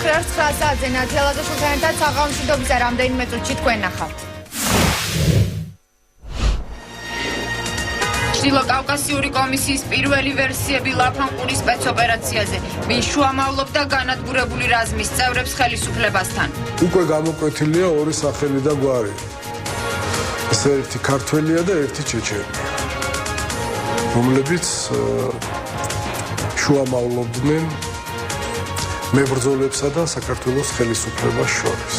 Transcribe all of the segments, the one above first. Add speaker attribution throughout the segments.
Speaker 1: Ჭირას 9 საათზე ნათელაძე შულთანთან საღამოშიდობის რამდენიმე წუთში თქვენ ნახავთ. ჩრდილო კავკასიური კომისიის პირველი ვერსიები ლაფანყურის სპეცოპერაციაზე, ვის შუამავლობდა განადგურებული რაზმის წევრებს ხელისუფლებასთან.
Speaker 2: უკვე გამოკვეთილია ორი სახელი და გვარი. ეს ერთი ქართველია და ერთი ჩეჩენია, რომლებიც შუამავლობდნენ მებრძოლებსა და საქართველოს ხელისუფლებას შორის.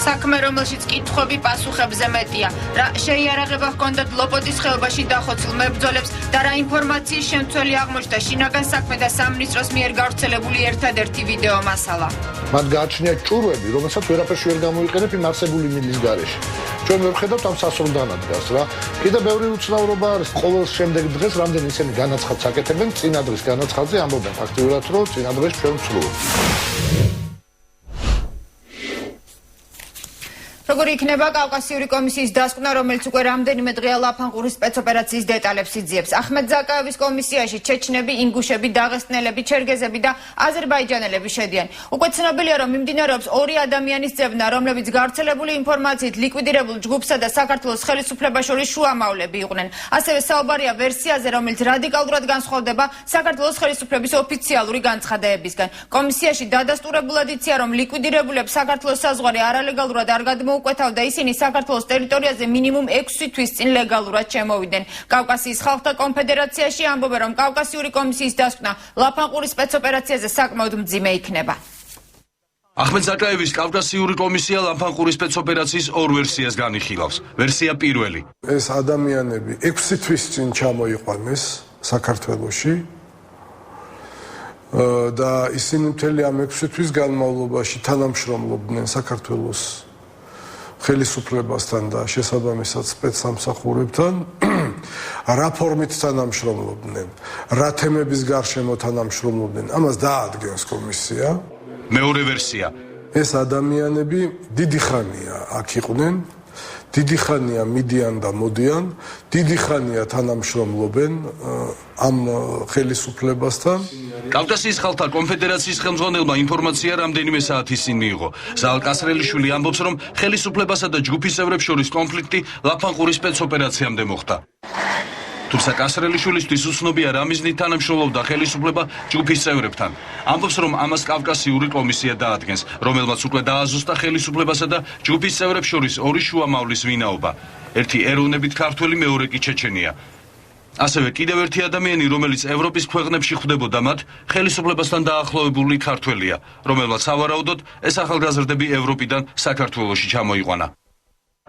Speaker 1: საქმე, რომელშიც კითხვები პასუხებზე მეტია, რა შეიარაღება ჰქონდათ ლოპოტის ხეობაში დახოცილ მებრძოლებს და რა ინფორმაციის შემცველი აღმოჩნდა შინაგან საქმე და სამინისტროს მიერ გავრცელებული ერთადერთი ვიდეო მასალა.
Speaker 3: მათ გააჩნიათ ჭურვები, რომელსაც ვერაფერში ვერ გამოიყენებ იმ არსებული მილის გარეშე. ჩვენ ვხედავთ ამ სასრულ დანადგას რა. კიდევ ბევრი უცნაურობა არის. ყოველ შემდეგ დღეს რამდენი ისინი განაცხადს აკეთებენ, წინა დღის განაცხადზე ამბობენ ფაქტიურად, რომ წინა დღეს ჩვენ ვცლუვთ.
Speaker 1: როგორი იქნება კავკასიური კომისიის დასკვნა, რომელიც უკვე რამდენიმე დღეა ლაფანყურის სპეცოპერაციის დეტალებს იძიებს. ახმედ ზაკაევის კომისიაში ჩეჩნები, ინგუშები, დაღესტნელები, ჩერგეზები და აზერბაიჯანელები შედიან. უკვე ცნობილია, რომ მიმდინარეობს ორი ადამიანის ძებნა, რომლებიც გავრცელებული ინფორმაციით ლიკვიდირებულ ჯგუფსა და საქართველოს ხელისუფლებას შორის შუამავლები იყვნენ. ასევე საუბარია ვერსიაზე, რომელიც რადიკალურად განსხვავდება საქართველოს ხელისუფლების ოფიციალური განცხადებებისგან. კომისიაში დადასტურებულად იცია, რომ ლიკვიდირებულებს საქართველოს საზღვარი არალეგალურად არ უკეთავდა ისინი საქართველოს ტერიტორიაზე მინიმუმ 6 თვის წინ ლეგალურად შემოვიდნენ. კავკასიის ხალხთა კონფედერაციაში ამბობენ, რომ კავკასიური კომისიის დასკვნა ლაფანყურის სპეცოპერაციაზე საკმაოდ მძიმე იქნება.
Speaker 4: ახმედ ზაკაევის კავკასიური კომისია ლაფანყურის სპეცოპერაციის ორ ვერსიას განიხილავს. ვერსია პირველი.
Speaker 2: ეს ადამიანები 6 თვის წინ ჩამოიყვანეს საქართველოში და ისინი მთელი ამ 6 თვის განმავლობაში თანამშრომლობდნენ საქართველოს ხელისუფლებასთან და შესაბამისად სპეცსამსახურებთან, რა ფორმით თანამშრომლობდნენ, რა თემების გარშემო თანამშრომლობდნენ, ამას დაადგენს კომისია.
Speaker 4: მეორე ვერსია.
Speaker 2: ეს ადამიანები დიდი ხანია აქ იყვნენ, დიდი ხანია მიდიან და მოდიან, დიდი ხანია თანამშრომლობენ ამ ხელისუფლებასთან.
Speaker 4: კავკასიის ხალხთა კონფედერაციის ხელმძღვანელმა ინფორმაცია რამდენიმე საათის წინ მიიღო. ზაალ კასრელიშვილი ამბობს, რომ ხელისუფლებასა და ჯგუფის წევრებს შორის კონფლიქტი ლაფანყურის სპეცოპერაციამდე მოხდა. თუმცა კასრელიშვილისთვის უცნობია რა მიზნით თანამშრომლობდა ხელისუფლება ჯგუფის წევრებთან. ამბობს, რომ ამას კავკასიური კომისია დაადგენს, რომელმაც უკვე დააზუსტა ხელისუფლებასა და ჯგუფის წევრებს შორის ორი შუამავლის ვინაობა. ერთი ეროვნებით ქართველი, მეორე კი ჩეჩენია. ასევე კიდევ ერთი ადამიანი, რომელიც ევროპის ქვეყნებში ხვდებოდა მათ, ხელისუფლებასთან დაახლოებული ქართველია, რომელმაც სავარაუდოდ ეს ახალგაზრდები ევროპიდან საქართველოში ჩამოიყვანა.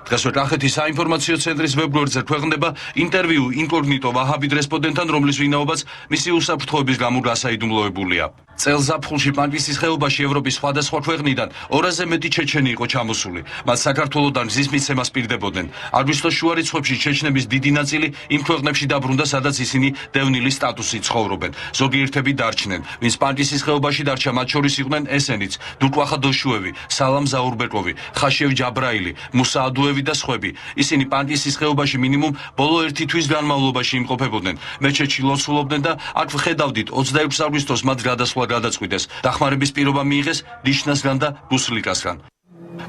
Speaker 4: დღესვე კახეთის საინფორმაციო ცენტრის ვებგვერდზე ქვეყნდება ინტერვიუ ინკოგნიტო ვაჰაბით რესპონდენტთან, რომლის ვინაობაც მისი უსაფრთხოების გამო გასაიდუმლოებულია. წელს ზაფხულში პანკისის ხეობაში ევროპის სხვადასხვა ქვეყნიდან 200-ზე მეტი ჩეჩენი იყო ჩამოსული. მათ საქართველოდან გზის მიცემას პირდებოდნენ. აგვისტოს შუა რიცხვებში ჩეჩნების დიდი ნაწილი იმ ქვეყნებში დაბრუნდა, სადაც ისინი დევნილი სტატუსით ცხოვრობენ. ზოგიერთები დარჩნენ, ვინც პანკისის ხეობაში დარჩა, მათ შორის იყვნენ ესენიც: დურკვახა დოშუევი, სალამ ზაურბეკოვი, ხაშევ ჯაბრაილი, მუსა ადუევი და სხვები. ისინი პანკისის ხეობაში მინიმუმ ბოლო 1 თვის განმავლობაში იმყოფებოდნენ. მეჩეთში ლოცულობდნენ და აქ ვხედავდით 26 აგვისტოს მათ გადასვლა გადაწყვიტეს. დახმარების პირობა მიიღეს დიშნასგან და ბუსლიკასგან.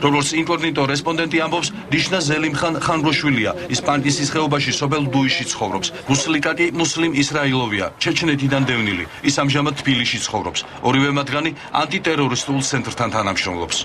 Speaker 4: როგორც ინკოგნიტო რესპონდენტი ამბობს, დიშნა ზელიმხან ხანგოშვილია. ის პანკისის ხეობაში სოფელ დუიში ცხოვრობს. ბუსლიკა კი მუსლიმ ისრაილოვია, ჩეჩნეთიდან დევნილი. ის ამჟამად თბილისში ცხოვრობს. ორივე მათგანი ანტიტერორისტულ ცენტრთან თანამშრომლობს.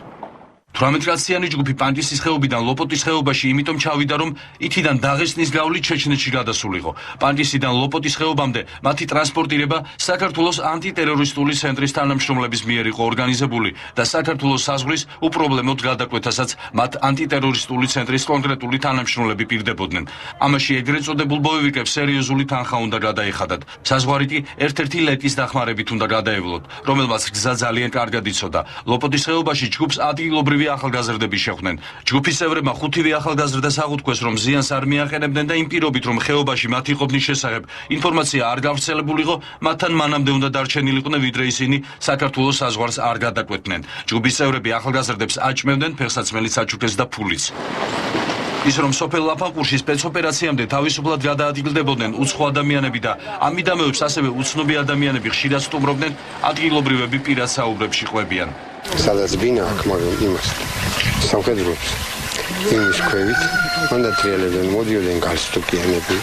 Speaker 4: 18-კაციანი ჯგუფი პანკისის ხეობიდან ლოპოტის ხეობაში იმიტომ ჩავიდა, რომ იქიდან დაღესტნის გავლით ჩეჩნეთში გადასულიყო. პანკისიდან ლოპოტის ხეობამდე მათი ტრანსპორტირება საქართველოს ანტიტერორისტული ცენტრის თანამშრომლების მიერ იყო ორგანიზებული და საქართველოს საზღვრის უპრობლემოდ გადაკვეთასაც მათ ანტიტერორისტული ცენტრის კონკრეტული თანამშრომლები პირდებოდნენ. ამაში ეგრეთ წოდებულ ბოევიკებს სერიოზული თანხა უნდა გადაეხადათ. საზღვარი კი ერთ-ერთი ლეკის დახმარებით უნდა გადაევლოთ, რომელმაც გზა ძალიან კარგად იცოდა. ლოპოტის ხეობაში ჯგუფს ადგილობრივი ახალგაზრდები შეხვდნენ. ჯგუფის წევრებმა 5-ვე ახალგაზრდას აღუთქვეს, რომ ზიანს არ მიაყენებდნენ და იმ პირობით, რომ ხეობაში მათ იყოფნის შესახებ ინფორმაცია არ გავრცელებულიყო, მათთან მანამდე უნდა დარჩენილიყვნენ, ვიდრე ისინი საქართველოს საზღვარს არ გადაკვეთდნენ. ჯგუფის წევრები ახალგაზრდებს აჭმევდნენ, ფეხსაცმელიც აჩუქეს და ფულიც. ის რომ სოფელ ლაფანყურში სპეცოპერაციამდე თავისუფლად გადაადგილდებოდნენ უცხო ადამიანები და ამიტომეც ასევე უცნობი ადამიანები ხშირად სტუმრობდნენ, ადგილობრივები პირად საუბრებში ყვებიან.
Speaker 5: სადაც ბინა აქვს, მაგრამ იმას სამხედროებს იმის ქვევით უნდა ტრიალებდნენ, მოდიოდნენ გარსტოკიანები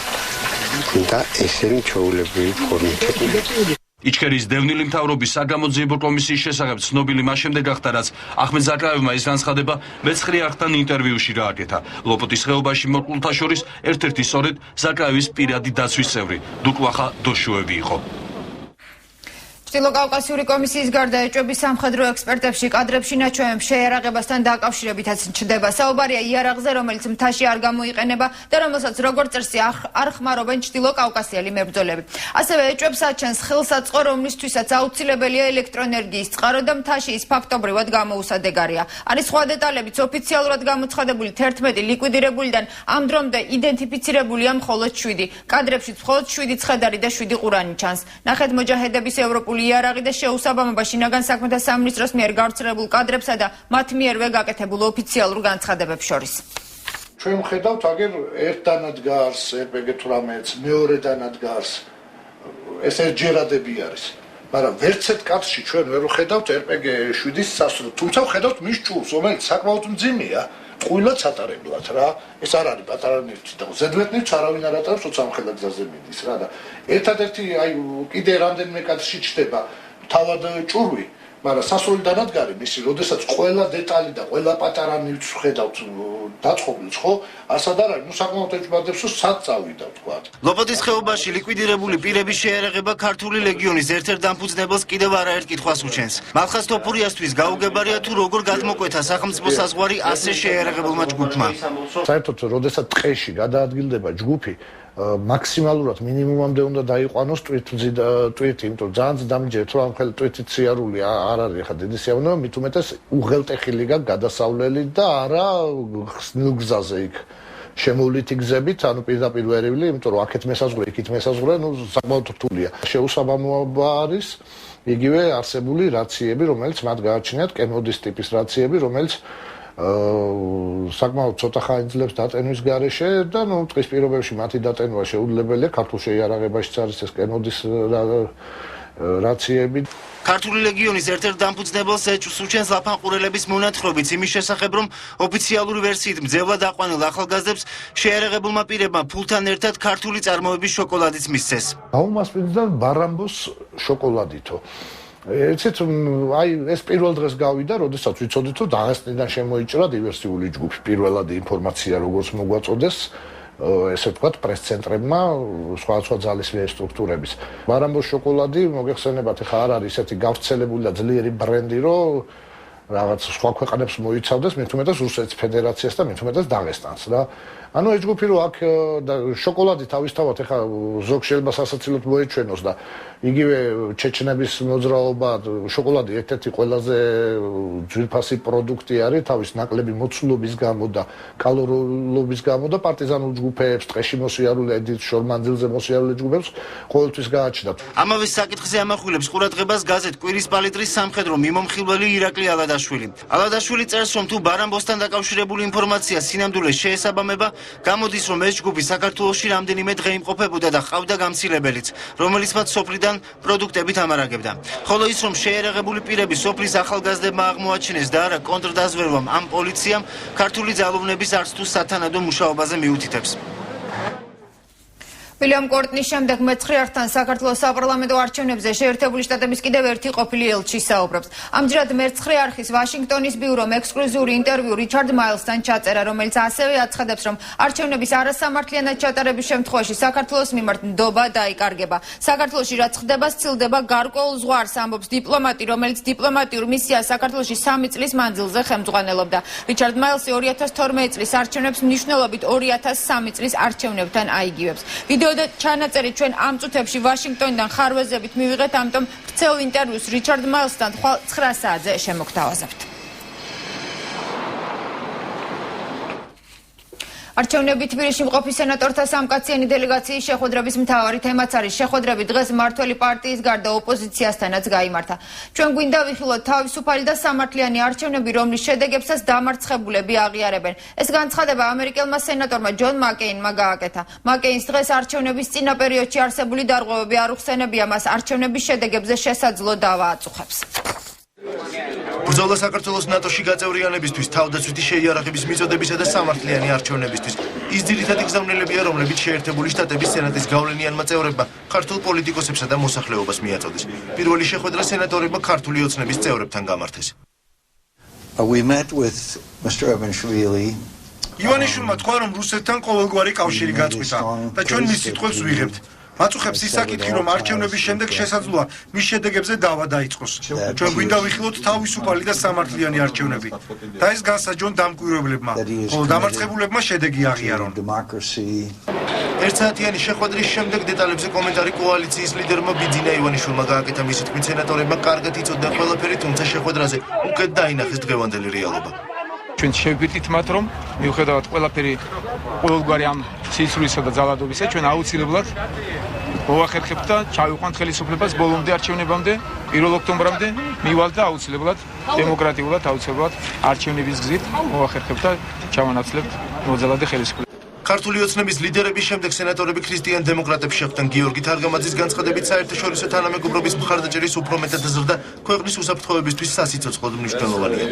Speaker 5: და ესენი ჩაულებრივი ფორმით.
Speaker 4: იჩქერის დევნილი მთავრობის საგამოძიებო კომისიის შესახებ ცნობილი მას შემდეგ გახდა, რაც ახმედ ზაკრაევმა ეს განცხადება მეცხრე არხთან ინტერვიუში გააკეთა. ლოპოტის ხეობაში მოკლულთა შორის ერთ-ერთი სწორედ ზაკრაევის პირადი დაცვის წევრი დუკლახა დოშუევი იყო.
Speaker 1: ჩრდილოკავკასიური კომისიის გარდა ეჭვები სამხედრო ექსპერტებში კადრებში ნაჩვენებ შეიარაღებასთან დაკავშირებითაც ჩნდება. საუბარია იარაღზე, რომელიც მთაში არ გამოიყენება და რომელსაც როგორც წესი არ ხმარობენ ჩრდილოკავკასიელი მებრძოლები. ასევე ეჭვებს აჩენს ხელსაწყო, რომლისთვისაც აუცილებელია ელექტროენერგიის წყარო და მთაში ის ფაქტობრივად გამოუსადეგარია. არის სხვა დეტალებიც ოფიციალურად გამოცხადებული 11 ლიკვიდირებულიდან ამ დრომდე იდენტიფიცირებულია მხოლოდ 7. კადრებშიც მხოლოდ 7 ცხედარი და 7 ყურანი ჩანს. ნახეთ მოჯაჰედების ევროპული იარაღი და შეუსაბამობა შინაგან საქმეთა სამინისტროს მიერ გავრცელებულ კადრებსა და მათ მიერვე გაკეთებულ ოფიციალურ განცხადებებს შორის.
Speaker 3: ჩვენ ვხედავთ აგერ ერთდანად გარს RPG 18-ს, მეორედანად გარს. ეს ერთჯერადები არის. მაგრამ ვერც ერთ კადრში ჩვენ ვერ ვხედავთ RPG 7-ის სასრულ. თუმცა ვხედავთ მის ჭურს, რომელიც საკმაოდ მძიმეა. ყვილად სატარებლად რა. ეს არ არის პატარა ნივთი და ზედმეტნივთს არავინ არ ატარებს, როცა ამხელა გზაზე მიდის რა და ერთადერთი აი კიდე რამდენიმე კადრში ჩდება თავად ჭურვი, მაგრამ სასრულიდანადგარი მისი, როდესაც ყველა დეტალი და ყველა პატარა ნივთს ვხედავთ დაწყობილს, ხო? ასად არ არის, საკმაოდ ეჭვბადებს, რომ სად წავიდა თქვა.
Speaker 6: ლოპოტის ხეობაში ლიკვიდირებული პირების შეიარაღება ქართული ლეგიონის ერთ-ერთ დამფუძნებელს კიდევ არაერთ კითხვას უჩენს. მალხაზ თოფურიასთვის გაუგებარია თუ როგორ გადმოკვეთა სახელმწიფო საზღვარი ასე შეიარაღებულმა ჯგუფმა.
Speaker 3: საერთოდ, როდესაც ტყეში გადაადგილდება ჯგუფი, მაქსიმალურად მინიმუმამდე უნდა დაიყვანოს ტვირთი, იმიტომ ძალიან დამჯერეთ, რომ ამხელა ტვირთით სიარული არ არის ხა დიდი სიამოვნება, მით უმეტეს უღელტეხილი გაქვს გადასავლელი და არა ხსნილ გზაზე იქ შემოვლითი გზებით, ანუ პირდაპირ ვერიული, იმიტომ რომ აქეთ მესაზღვრე, იქით მესაზღვრე, საკმაოდ რთულია. შეუსაბამოება არის იგივე არსებული რაციები, რომელიც მათ გააჩნიათ, კენოდის ტიპის რაციები, რომელიც საკმაოდ ცოტა ხანი ძლებს დატენვის გარეშე და ტყის პირობებში მათი დატენვა შეუძლებელია. ქართულ შეიარაღებაშიც არის ეს კენოდის რაციები.
Speaker 6: ქართული ლეგიონის ერთ-ერთ დამფუძნებელს ეჭვს უჩენს ლაფანყურელების მონათხრობიც იმის შესახებ, რომ ოფიციალური ვერსიით მძევლად აყვანილ ახალგაზრდებს შეიარაღებულმა პირებმა ფულთან ერთად ქართული წარმოების შოკოლადიც მისცეს.
Speaker 3: გაუმასპინძლდა ბარამბოს შოკოლადითო. ეცეთ აი ეს პირველ დღეს გავიდა, როდესაც ვიცოდით, რომ დაღესტნიდან შემოიჭრა დივერსიული ჯგუფი. პირველად ინფორმაცია როგორც მოგვაწოდეს, ესე ვთქვათ, პრეს-ცენტრებმა, სხვადასხვა ძალისმიერი სტრუქტურების. ბარამბოს შოკოლადი, მოგეხსენებათ, ეხა არ არის ესეთი გავრცელებული და ძლიერი ბრენდი, რომ რაღაც სხვა ქვეყნებს მოიცავდეს, მით უმეტეს რუსეთის ფედერაციას და მით უმეტეს დაღესტანს რა. ანუ ეს ჯგუფი რო აქ შოკოლადი თავისთავად ეხა ზოგ შეიძლება სასაცილოდ მოეჩვენოს და იგივე ჩეჩნების მოძრაობა შოკოლადი ერთ-ერთი ყველაზე ძვირფასი პროდუქტი არის თავის ნაკლები მოცულობის გამო და კალორიულობის გამო და პარტიზანულ ჯგუფებს, ტყეში მოსიარულე შორ მანძილზე მოსიარულე ჯგუფებს ყოველთვის გააჩნდათ.
Speaker 6: ამავე საკითხზე ამახვილებს ყურადღებას გაზეთ კვირის პალიტრის სამხედრო მიმომხილველი ირაკლი ალადაშვილი. ალადაშვილი წერს, რომ თუ ბარამბოსთან დაკავშირებული ინფორმაცია სინამდვილეს შეესაბამება, გამოდის, რომ ეს ჯგუფი საქართველოში რამდენიმე დღე იმყოფებოდა და ყავდა გამცილებელიც, რომელიც მათ სოფლიდან პროდუქტებით ამარაგებდა. ხოლო ის, რომ შეიარაღებული პირები სოფლის ახალგაზრდებმა აღმოაჩინეს და არა კონტრდაზვერვამ ამ პოლიციამ, ქართული ძალოვნების არც თუ სათანადო მუშაობაზე მიუთითებს.
Speaker 1: ვილიამ კორტნის შემდეგ მეცხრე არხთან საქართველოს საპარლამენტო არჩევნებზე შეერთებული შტატების კიდევ ერთი ყოფილი ელჩი საუბრობს. ამჯერად მეცხრე არხის ვაშინგტონის ბიურომ ექსკლუზიური ინტერვიუ რიჩარდ მაილსთან ჩაწერა, რომელიც ასევე აცხადებს, რომ არჩევნების არასამართლიანად ჩატარების შემთხვევაში საქართველოს მიმართ ნდობა დაიკარგება. საქართველოში რაც ხდება, სცილდება გარკვეულ ზღვარს, ამბობს დიპლომატი, რომელიც დიპლომატიურ მისიას საქართველოში 3 წლის მანძილზე ხელმძღვანელობდა. რიჩარდ მაილსი 2012 წლის არჩევნებს მნიშვნელობით 2003 წლის არჩევნებთან აიგივებს. ვიდეო და ჩანაწერი ჩვენ ამ წუთებში ვაშინგტონიდან ხარვეზებით მივიღეთ, ამიტომ ვრცელ ინტერვიუს რიჩარდ მაილსთან ხვალ 9 საათზე შემოგთავაზებთ. არჩევნები თბილისში მყოფი სენატორთა სამკაციანი დელეგაციის შეხვედრების მთავარი თემაც არის შეხვედრები დღეს მმართველი პარტიის გარდა ოპოზიციასთანაც გაიმართა. ჩვენ გვინდა ვიხილოთ თავისუფალი და სამართლიანი არჩევნები, რომლის შედეგებსაც დამარცხებულები აღიარებენ. ეს განცხადება ამერიკელმა სენატორმა ჯონ მაკეინმა გააკეთა. მაკეინს დღეს არჩევნების წინა პერიოდში არსებული დარღვევები არ უხსენებია, მას არჩევნების შედეგებზე შესაძლო დავა აწუხებს.
Speaker 6: ბრძოლა საქართველოს ნატოში გაწევრიანებისთვის, თავდაცვითი შეიარაღების მიწოდებისა და სამართლიანი არჩევნებისთვის. ის ძირითადი გზავნილებია, რომლებიც შეერთებული შტატების სენატის გავლენიანმა წევრებმა ქართულ პოლიტიკოსებსა და მოსახლეობას მიაწოდეს. პირველი შეხვედრა სენატორებმა ქართული ოცნების წევრებთან გამართეს.
Speaker 7: We met with Mr. Evanishvili.
Speaker 8: ივანიშვილმა თქვა, რომ რუსეთთან ყოველგვარი კავშირი გაწყვიტა და ჩვენ მის სიტყვებს ვიღებთ. მაწუხებს ის საკითხი, რომ არჩევნების შემდეგ შესაძლოა მის შედეგებზე დავა დაიწყოს. ჩვენ გვინდა ვიხილოთ თავისუფალი და სამართლიანი არჩევნები და ეს განსაჯონ დამკვირვებლებმა, ხოლო დამარცხებულებმა შედეგი აღიარონ.
Speaker 6: ერთსაათიანი შეხვედრის შემდეგ დეტალებზე კომენტარი კოალიციის ლიდერმა ბიძინა ივანიშვილმა გააკეთა. მისი თქმით, სენატორებმა კარგად იცოდნენ ყველაფერი, თუმცა შეხვედრაზე უკეთ დაინახეს დღევანდელი რეალობა.
Speaker 9: ჩვენ შევგვიტით მათ, რომ მიუხედავად ყველაფერი ყოველგვარი ამ სისრულისა და ძალადობისა, ჩვენ აუცილებლად მოვახერხებთ და ჩავიყვანთ ხელისუფლებას ბოლომდე არჩევნებამდე, 1 ოქტომბრამდე მივალთ და აუცილებლად დემოკრატიულად, აუცილებლად არჩევნების გზით მოვახერხებთ და ჩავანაცვლებთ მოძალადე ხელისუფლებას.
Speaker 6: ქართული ოცნების ლიდერების შემდეგ სენატორები ქრისტიან დემოკრატებს შეხვდნენ. გიორგი თარგამაძის განცხადებით, საერთაშორისო თანამეგობრობის მხარდაჭერის უფრო მეტად ზრდა ქვეყნის უსაფრთხოებისთვის სასიცოცხლოდ მნიშვნელოვანია.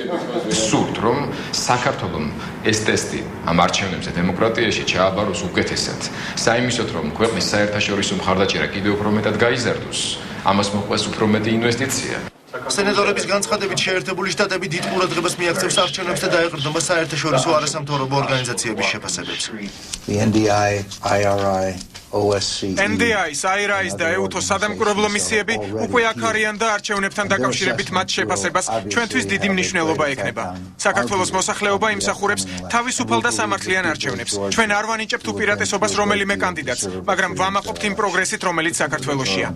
Speaker 10: სურთ, რომ საქართველოს ეს ტესტი ამ არჩევნებზე დემოკრატიაში ჩააბაროს უკეთესად. საიმისოდ, რომ ქვეყნის საერთაშორისო მხარდაჭერა კიდევ უფრო მეტად გაიზარდოს, ამას მოყვეს უფრო მეტი ინვესტიცია.
Speaker 6: სენატორების განცხადებით, შეერთებული შტატები დიდ ყურადღებას მიაქცევს არჩევნებს და დაეყრდნობა საერთაშორისო არასამთავრობო ორგანიზაციების შეფასებებს.
Speaker 9: NDI-ის, IRI-ის და EUTO სადამკვირვებლო მისიები უკვე აქ არიან და არჩევნებთან დაკავშირებით მათ შეფასებას ჩვენთვის დიდი მნიშვნელობა ექნება. საქართველოს მოსახლეობა იმსახურებს თავისუფალ და სამართლიან არჩევნებს. ჩვენ არ ვანიჭებთ უპირატესობას რომელიმე კანდიდატს, მაგრამ ვამაყობთ იმ პროგრესით, რომელიც საქართველოშია.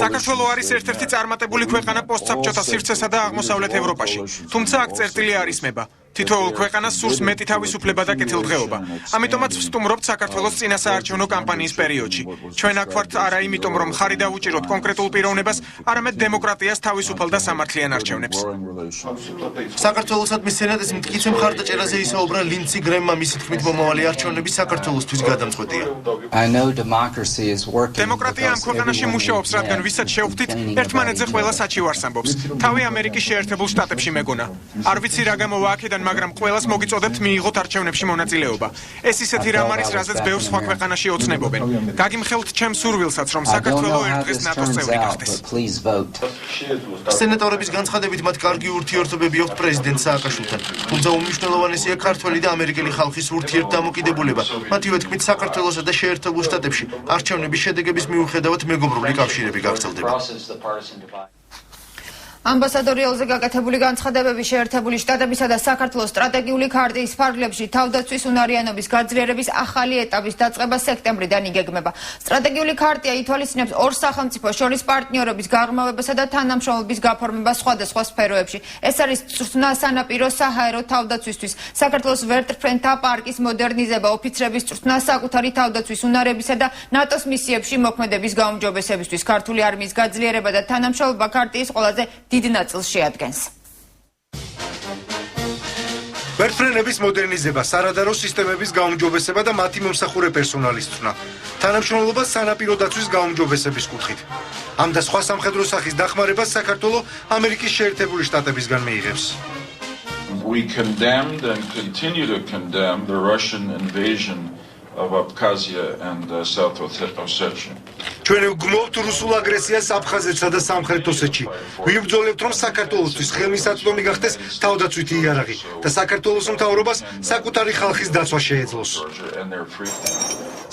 Speaker 9: საქართველო არის ერთ-ერთი წარმატებული ქვეყანა პოსტსაბჭოთა სივრცესა და აღმოსავლეთ ევროპაში. თუმცა აქ წერტილი არ ისმება. თითოეულ ქვეყანას სურს მეტი თავისუფლება და კეთილდღეობა. ამიტომაც ვსტუმრობთ საქართველოს წინასაარჩევნო კამპანიის პერიოდში. ჩვენ აქ ვართ არა იმიტომ, რომ ხარი დავუჭიროთ კონკრეტულ პიროვნებას, არამედ დემოკრატიას, თავისუფალ და სამართლიან არჩევნებს. საქართველოსადმი სენატის მტკიცე მხარდაჭერაზე ისაუბრა ლინდსი გრემმა. მისი თქმით, მომავალი არჩევნები საქართველოსთვის გადამწყვეტია. დემოკრატია ამ ქვეყანაში მუშაობს, რადგან ვისაც შევხვდით, ერთმანეთზე ყველა საჩივარს ამბობს. თავი ამერიკის შეერთებულ შტატებში მეგონა. არ ვიცი რა გამოვა აქედან, მაგრამ ყველას მოგიწოდებთ მიიღოთ არჩევნებში მონაწილეობა. ეს ისეთი რამ არის, რაზეც ბევრ სხვა ქვეყანაში ოცნებობენ. გაგიმხელთ ჩემს სურვილსაც, რომ საქართველო ერთ დღეს ნატოს წევრი გახდეს. სენატორების განცხადებით, მათ კარგი ურთიერთობები აქვთ პრეზიდენტ სააკაშვილთან. თუმცა უმნიშვნელოვანესია ქართველი და ამერიკელი ხალხის ურთიერთდამოკიდებულება. მათივე თქმით, საქართველოსა და შეერთებულ შტატებში არჩევნების შედეგების მიუხედავად მეგობრული კავშირები გაგრძელდება.
Speaker 1: ამბასადორი ელზე გაკეთებული განცხადებები შეერთებული შტატებისა და საქართველოს სტრატეგიული ქარტიის ფარგლებში თავდაცვის უნარიანობის გაძლიერების ახალი ეტაპის დაწყება სექტემბრიდან იგეგმება. სტრატეგიული ქარტია ითვალისწინებს ორ სახელმწიფოს შორის პარტნიორობის გაღრმავებასა და თანამშრომლობის გაფორმებას სხვადასხვა სფეროებში. ეს არის წვრთნა სანაპირო საჰაერო თავდაცვისთვის, საქართველოს ვერტმფრენთა პარკის მოდერნიზება, ოფიცრების წვრთნა საკუთარი თავდაცვის უნარებისა და ნატოს მისიებში მოქმედების გაუმჯობესებისთვის. ქართული არმიის გაძლიერება და თანამშრომლობა ქარტიის ყველაზე დიდ ნაწილს შეადგენს.
Speaker 8: ვერტმფრენების მოდერნიზება, სარადარო სისტემების გაუმჯობესება და მათი მომსახურე პერსონალის წვრთნა. თანამშრომლობა სანაპირო დაცვის გაუმჯობესების კუთხით. ამ და სხვა სამხედრო სახის დახმარებას საქართველო ამერიკის შეერთებული შტატებისგან მიიღებს.
Speaker 11: We condemned and continue to condemn the Russian invasion of Abkhazia and South Ossetia.
Speaker 8: ჩვენ ვგმობთ რუსულ აგრესიას აფხაზეთსა და სამხრეთ ოსეთში. ვიბრძოლებთ, რომ საქართველოსთვის ხელმისაწვდომი გახდეს თავდაცვითი იარაღი და საქართველოს მთავრობას საკუთარი ხალხის დაცვა შეეძლოს.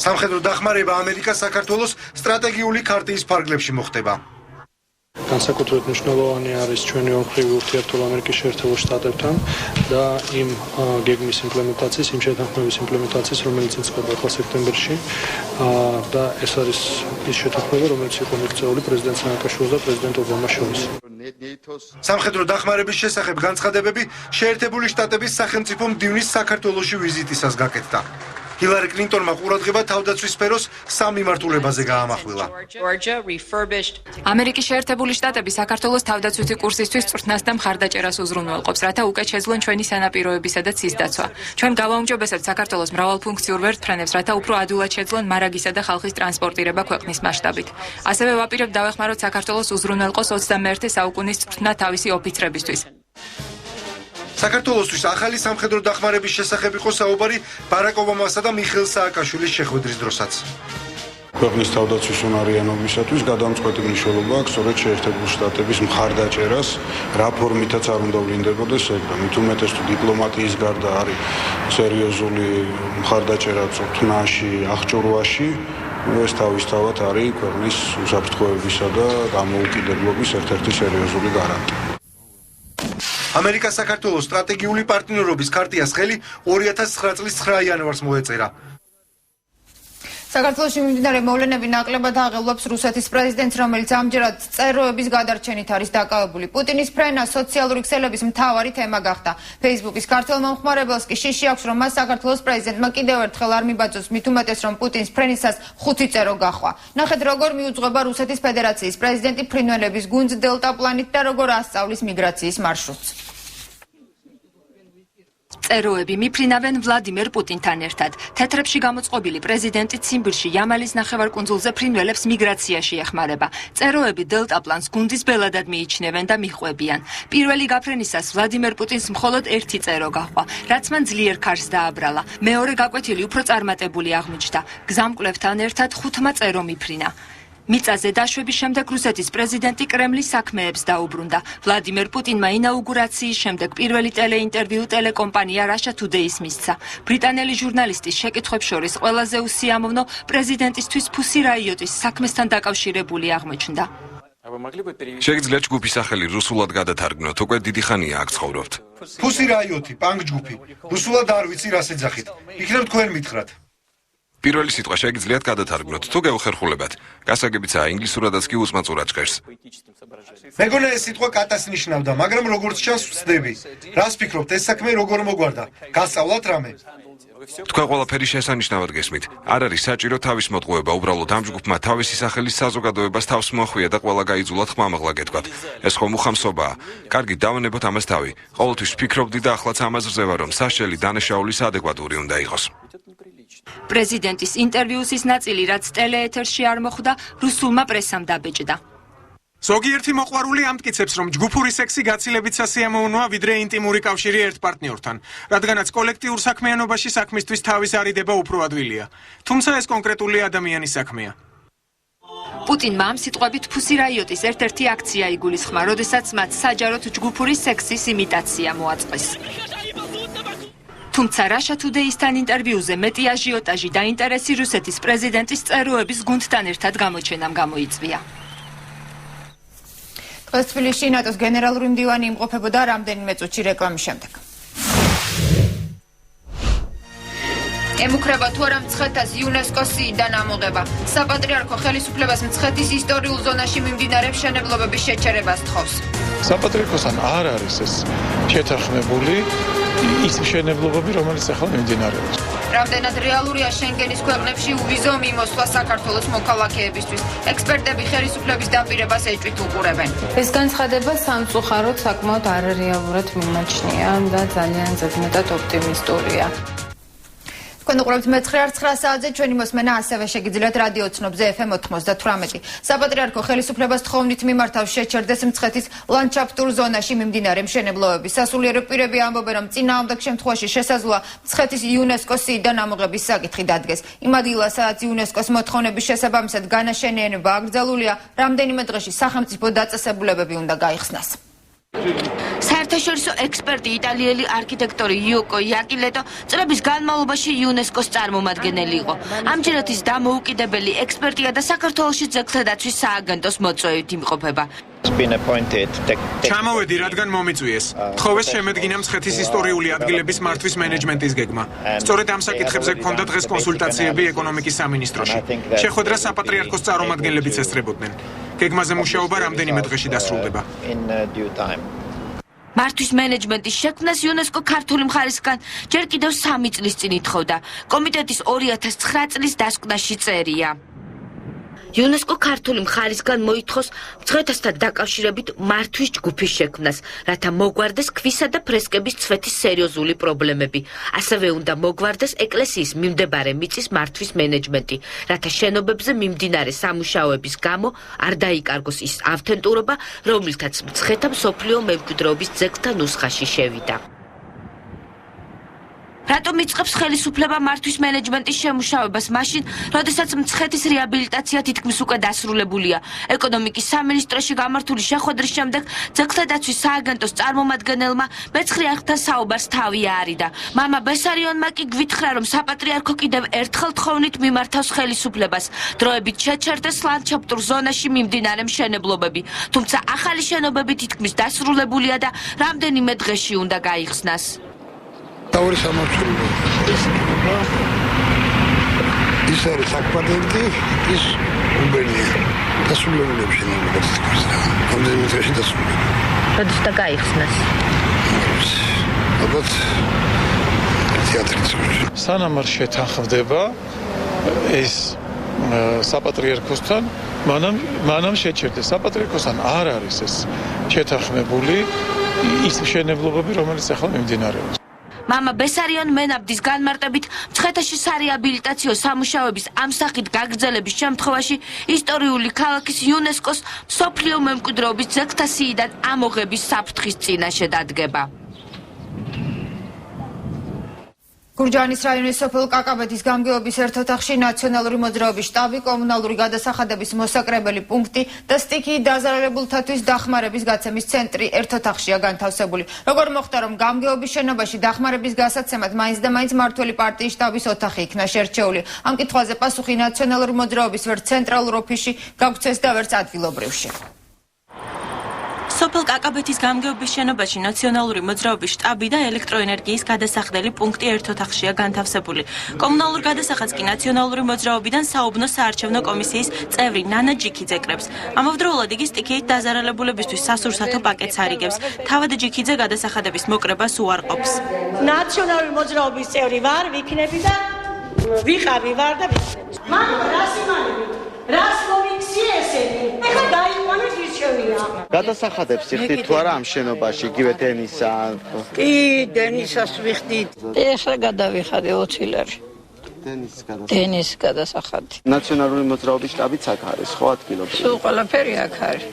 Speaker 8: სამხედრო დახმარება ამერიკას საქართველოს სტრატეგიული ქარტიის ფარგლებში მოხდება.
Speaker 12: განსაკუთრებით მნიშვნელოვანი არის ჩვენი ორმხრივი ურთიერთობა ამერიკის შეერთებულ შტატებთან და იმ გეგმის იმპლემენტაციის, იმ შეთანხმების იმპლემენტაციის, რომელიც იწყება ახლა სექტემბერში და ეს არის ის შეთანხმება, რომელიც იყო მიღწეული პრეზიდენტ სააკაშვილის და პრეზიდენტ ობამას შორის.
Speaker 8: სამხედრო დახმარების შესახებ განცხადებები შეერთებული შტატების სახელმწიფო მდივნის საქართველოში ვიზიტისას გაკეთდა. ჰილარი კლინტონმა ყურადღება თავდაცვის სფეროს სამ მიმართულებაზე გაამახვილა.
Speaker 13: ამერიკის შეერთებული შტატები საქართველოს თავდაცვითი კურსისთვის წვრთნას და მხარდაჭერას უზრუნველყოფს, რათა უკეთ შეძლონ ჩვენი სანაპიროებისა და ცის დაცვა. ჩვენ გავაუმჯობესებთ საქართველოს მრავალფუნქციურ ვერტმფრენებს, რათა უფრო ადვილად შეძლონ მარაგისა და ხალხის ტრანსპორტირება ქვეყნის მასშტაბით. ასევე ვაპირებთ დავეხმაროთ საქართველოს უზრუნველყოს 21 საუკუნის წვრთნა თავისი ოფიცრებისთვის.
Speaker 8: საქართველოსთვის ახალი სამხედრო დახმარების შესახებ იყო საუბარი ბარაკ ობამასა და მიხეილ სააკაშვილის შეხვედრის დროსაც.
Speaker 14: ქვეყნის თავდაცვის უნარიანობისათვის გადამწყვეტი მნიშვნელობა აქვს სწორედ შეერთებული შტატების მხარდაჭერას, რა ფორმითაც არ უნდა ვლინდებოდეს ეგრე. მით უმეტეს თუ დიპლომატიის გარდა არის სერიოზული მხარდაჭერა წვრთნაში, აღჭურვაში, ეს თავისთავად არის ქვეყნის უსაფრთხოებისა და დამოუკიდებლობის ერთ-ერთი სერიოზული გარანტია.
Speaker 8: ამერიკას საქართველოს სტრატეგიული პარტნიორობის ქარტიას ხელი 2009 წლის 9 იანვარს მოეწერა.
Speaker 1: საქართველოში მიმდინარე მოვლენები ნაკლებად აღელვებს რუსეთის პრეზიდენტს, რომელიც ამჯერად წეროების გადარჩენით არის დაკავებული. პუტინის ფრენა სოციალური ქსელების მთავარი თემა გახდა. Facebook-ის ქართველ მომხმარებელს კი შიში აქვს, რომ მას საქართველოს პრეზიდენტმა კიდევ ერთხელ არ მიბაძოს, მით უმეტეს, რომ პუტინის ფრენისას 5 წერო გახვა. ნახეთ, როგორ მიუძღვება რუსეთის ფედერაციის პრეზიდენტი ფრინველების გუნდს დელტა პლანით და როგორ ასწავლის მიგრაციის მარშრუტს.
Speaker 13: წეროები მიფრინავენ ვლადიმერ პუტინთან ერთად. თეთრებში გამოწყობილი პრეზიდენტი ციმბირში იამალის ნახევარკუნძულზე ფრინველებს მიგრაციაში ეხმარება. წეროები დელტა პლანს გუნდის ბელადად მიიჩნევენ და მიჰყვებიან. პირველი გაფრენისას ვლადიმერ პუტინს მხოლოდ 1 წერო გაჰყვა, რაც მან ძლიერ ქარს დააბრალა. მეორე გაკვეთილი უფრო წარმატებული აღმოჩნდა. გზამკვლევთან ერთად 5 წერო მიფრინა. მიწაზე დაშვების შემდეგ რუსეთის პრეზიდენტი კრემლის საქმეებს დაუბრუნდა. ვლადიმერ პუტინმა ინაუგურაციის შემდეგ პირველი ტელეინტერვიუ ტელეკომპანია Russia Today-ს მისცა. ბრიტანელი ჟურნალისტის შეკითხვებს შორის ყველაზე უსიამოვნო პრეზიდენტისთვის ფუსი რაიოტის საქმესთან დაკავშირებული აღმოჩნდა.
Speaker 15: შეგიძლიათ ჯგუფის სახელი რუსულად გადათარგმნოთ, უკვე დიდი ხანია აქ ცხოვრობთ.
Speaker 8: ფუსი რაიოტი, პანკ ჯგუფი. რუსულად არ ვიცი რას ეძახით. იქნებ თქვენ მითხრათ.
Speaker 15: პირველი სიტყვა შეგიძლიათ გადათარგმნოთ, თუ გეუხერხულებათ. გასაგებიცაა ინგლისურადაც კი უსმაწურად ჭერს.
Speaker 8: მეგონა ეს სიტყვა კატას ნიშნავდა, მაგრამ როგორც ჩანს ვწდები. რას ფიქრობთ, ეს საქმე როგორ მოგვარდა? გასწავლათ რამე?
Speaker 15: თქვენ ყველაფერი შესანიშნავად გესმით. არ არის საჭირო თავის მოტყუება, უბრალოდ ამ ჯგუფმა თავისი სახელის საზოგადოებას თავს მოხვია და ყველა გაიძულათ ხმამაღლა გეთქვათ. ეს ხომ უხამსობაა. კარგი, დავანებოთ ამას თავი. ყოველთვის ვფიქრობდი და ახლაც ამას ვზევა, რომ სასჯელი დანაშაულის ადეკვატური უნდა იყოს.
Speaker 13: პრეზიდენტის ინტერვიუსის ნაწილი, რაც ტელეეთერში არ მოხვდა, რუსულმა პრესამ დაბეჭდა.
Speaker 9: ზოგიერთი მოყვარული ამტკიცებს, რომ ჯგუფური სექსი გაცილებით სასიამოვნოა, ვიდრე ინტიმური კავშირი ერთ პარტნიორთან, რადგანაც კოლექტიურ საქმიანობაში საქმისთვის თავის არიდება უფრო ადვილია. თუმცა ეს კონკრეტული ადამიანის საქმეა.
Speaker 13: პუტინმა ამ სიტყვებით ფუსი რაიოტის ერთ-ერთი აქცია იგულისხმა, როდესაც მათ საჯაროდ ჯგუფური სექსის იმიტაცია მოაწყვეს. თუმცა Russia Today-სთან ინტერვიუზე მეტი აჟიოტაჟი და ინტერესი რუსეთის პრეზიდენტის წეროების გუნდთან ერთად გამოჩენამ გამოიწვია.
Speaker 1: დღეს თბილისში ნატოს გენერალური მდივანი იმყოფებოდა რამდენიმე წუთში რეკლამის შემდეგ. ემუქრება თუ არა მცხეთას იუნესკოს სიიდან ამოღება. საპატრიარქო ხელისუფლებას მცხეთის ისტორიულ ზონაში მიმდინარე მშენებლობების შეჩერებას თხოვს.
Speaker 12: საპატრიარქოსთან არ არის ეს შეთანხმებული ის მშენებლობები, რომელიც ახლა მიმდინარეობს.
Speaker 1: რამდენად რეალურია შენგენის ქვეყნებში უვიზო მიმოსვლა საქართველოს მოქალაქეებისთვის. ექსპერტები ხელისუფლების დაპირებას ეჭვით უყურებენ.
Speaker 16: ეს განცხადება სამწუხაროდ საკმაოდ არარეალურად მიმაჩნია და ძალიან ზედმეტად ოპტიმისტურია.
Speaker 1: თქვენ უყურებთ მე-9 საათზე ჩვენი მოსმენა ასევე შეგიძლიათ რადიო ცნობზე FM 98. საპატრიარქო ხელისუფლებას თხოვნით მიმართავს შეჩერდეს მცხეთის ლანდშაფტურ ზონაში მიმდინარე მშენებლობები. სასულიერო პირები ამბობენ, რომ წინააღმდეგ შემთხვევაში შესაძლოა მცხეთის იუნესკოს სიიდან ამოღების საკითხი დადგეს. იმ ადგილას, სადაც იუნესკოს მოთხოვნების შესაბამისად განაშენიანება აკრძალულია, რამდენიმე დღეში სახელმწიფო დაწესებულებები უნდა გაიხსნას.
Speaker 17: საერთაშორისო ექსპერტი იტალიელი არქიტექტორი იოკო იაკილეტო წლების განმავლობაში იუნესკოს წარმომადგენელი იყო. ამჯერად ის დამოუკიდებელი ექსპერტია და საქართველოში ძეგლთა დაცვის სააგენტოს მოწვევით იმყოფება.
Speaker 9: ჩამოვედი, რადგან მომიწვიეს. თხოვეს შემედგინა მცხეთის ისტორიული ადგილების მართვის მენეჯმენტის გეგმა. სწორედ ამ საკითხებზე გქონდა დღეს კონსულტაციები ეკონომიკის სამინისტროში. შეხვედრას საპატრიარქოს წარმომადგენლებიც ესწრებოდნენ. გეგმაზე მუშაობა რამდენიმე დღეში დასრულდება.
Speaker 17: მართვის მენეჯმენტის შექმნას იუნესკო ქართული მხარისგან ჯერ კიდევ 3 წლის წინ ითხოვდა. კომიტეტის 2009 წლის დასკვნაში წერია. იუნესკო ქართული მხარისგან მოითხოვს მცხეთასთან დაკავშირებით მართვის ჯგუფის შექმნას, რათა მოგვარდეს ქვისა და ფრესკების ცვეთის სერიოზული პრობლემები. ასევე უნდა მოგვარდეს ეკლესიის მიმდებარე მიწის მართვის მენეჯმენტი, რათა შენობებზე მიმდინარე სამუშაოების გამო არ დაიკარგოს ის ავთენტურობა, რომლითაც მცხეთა მსოფლიო მემკვიდრეობის ძეგლთა ნუსხაში შევიდა. რატომ იწყებს ხელისუფლება მართვის მენეჯმენტის შემუშავებას მაშინ, როდესაც მცხეთის რეაბილიტაცია თითქმის უკვე დასრულებულია? ეკონომიკის სამინისტროში გამართული შეხვედრის შემდეგ ძეგლთა დაცვის სააგენტოს წარმომადგენელმა მეცხრე არხთან საუბარს თავი აარიდა. მამა ბესარიონმა კი გვითხრა, რომ საპატრიარქო კიდევ ერთხელ თხოვნით მიმართავს ხელისუფლებას, დროებით შეჩერდეს ლანდშაფტურ ზონაში მიმდინარე მშენებლობები. თუმცა ახალი შენობები თითქმის დასრულებულია და რამდენიმე დღეში უნდა გაიხსნას.
Speaker 3: Tauris სამართლობა ის არის საკმადებდი ის უბერია დასრულებულებს შენობებს თქოს და რამდენიმე დღეში დასრულდება.
Speaker 17: როდის და გაიხსნას?
Speaker 3: ალბათ თეატრიც
Speaker 12: სანამ არ შეთანხმდება ეს საპატრიარქოსთან მანამ შეჩერდეს. საპატრიარქოსთან არ არის ეს შეთანხმებული ის მშენებლობები, რომელიც ახლა მიმდინარეობს.
Speaker 17: მამა ბესარიონ მენაბდის განმარტებით მცხეთაში სარეაბილიტაციო სამუშაოების ამ სახით გაგრძელების შემთხვევაში ისტორიული ქალაქის იუნესკოს მსოფლიო მემკვიდრეობის ძეგლთა სიიდან ამოღების საფრთხის წინაშე დადგება.
Speaker 1: გურჯაანის რაიონის სოფელ კაკაბეთის გამგეობის ერთ ოთახში ნაციონალური მოძრაობის შტაბი, კომუნალური გადასახადების მოსაკრებელი პუნქტი და სტიქიით დაზარალებულთათვის დახმარების გაცემის ცენტრი ერთ ოთახშია განთავსებული. როგორ მოხდა, რომ გამგეობის შენობაში დახმარების გასაცემად მაინც და მაინც მმართველი პარტიის შტაბის ოთახი იქნა შერჩეული? ამ კითხვაზე პასუხი ნაციონალური მოძრაობის ვერც ცენტრალურ ოფისში გაგცეს და ვერც ადგილობრივში.
Speaker 18: სოფელ კაკაბეთის გამგეობის შენობაში ნაციონალური მოძრაობის შტაბი და ელექტროენერგიის გადასახდელი პუნქტი ერთ ოთახშია განთავსებული. კომუნალურ გადასახადს კი ნაციონალური მოძრაობიდან საუბნო საარჩევნო კომისიის წევრი ნანა ჯიქიძე კრებს. ამავდროულად იგი სტიქიით დაზარალებულებისთვის სასურსათო პაკეტს არიგებს. თავად ჯიქიძე გადასახადების მოკრებას უარყოფს.
Speaker 19: ნაციონალური მოძრაობის წევრი ვარ, ვიქნები და ვიყავი ვარ და ვიქნები. მაგრამ რას იმალები? რას მომიქცი ესენი? ეხლა დაიყვანეს ირჩევია.
Speaker 6: გადასახადებს იხდით თუ არა ამ შენობაში, იგივე დენისა?
Speaker 19: კი, დენისას ვიხდით. ეხლა გადავიხადე 20 ლარი. დენის გადასახადი.
Speaker 6: ნაციონალური მოძრაობის შტაბიც აქ არის, ხო ადგილობრივი?
Speaker 19: სულ ყველაფერი აქ არის.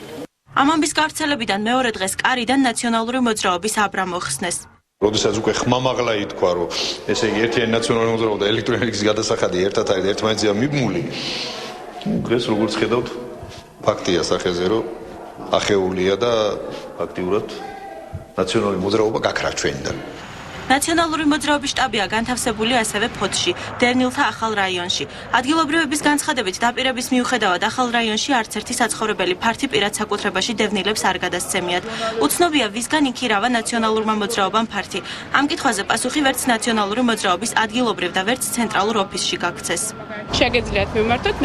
Speaker 18: ამ ამბის გავრცელებიდან მეორე დღეს კარიდან ნაციონალური მოძრაობის აბრა მოხსნეს.
Speaker 20: როდესაც უკვე ხმამაღლა ითქვა, რომ ესე იგი ერთიანი ნაციონალური მოძრაობა და ელექტროენერგიის გადასახადი ერთად არის და ერთმანეთზეა მიბმული, დღეს როგორც ხედავთ, ფაქტია სახეზე, რომ ახეულია და აქტიურად ნაციონალური მოძრაობა გაქრა ჩვენიდან.
Speaker 18: ნაციონალური მოძრაობის შტაბია განთავსებული ასევე ფოთში, დერნილთა ახალ რაიონში. ადგილობრივების განცხადებით დაპირების მიუხედავად ახალ რაიონში არც ერთი საცხოვრებელი ფართი პირად საკუთრებაში დევნილებს არ გადასცემიათ. უცნობია ვისგან იქირავა ნაციონალურმა მოძრაობამ ფართი. ამ კითხვაზე პასუხი ვერც ნაციონალური მოძრაობის ადგილობრივ და ვერც ცენტრალურ ოფისში გაქცეს.
Speaker 21: შეგეძლიათ მიმართოთ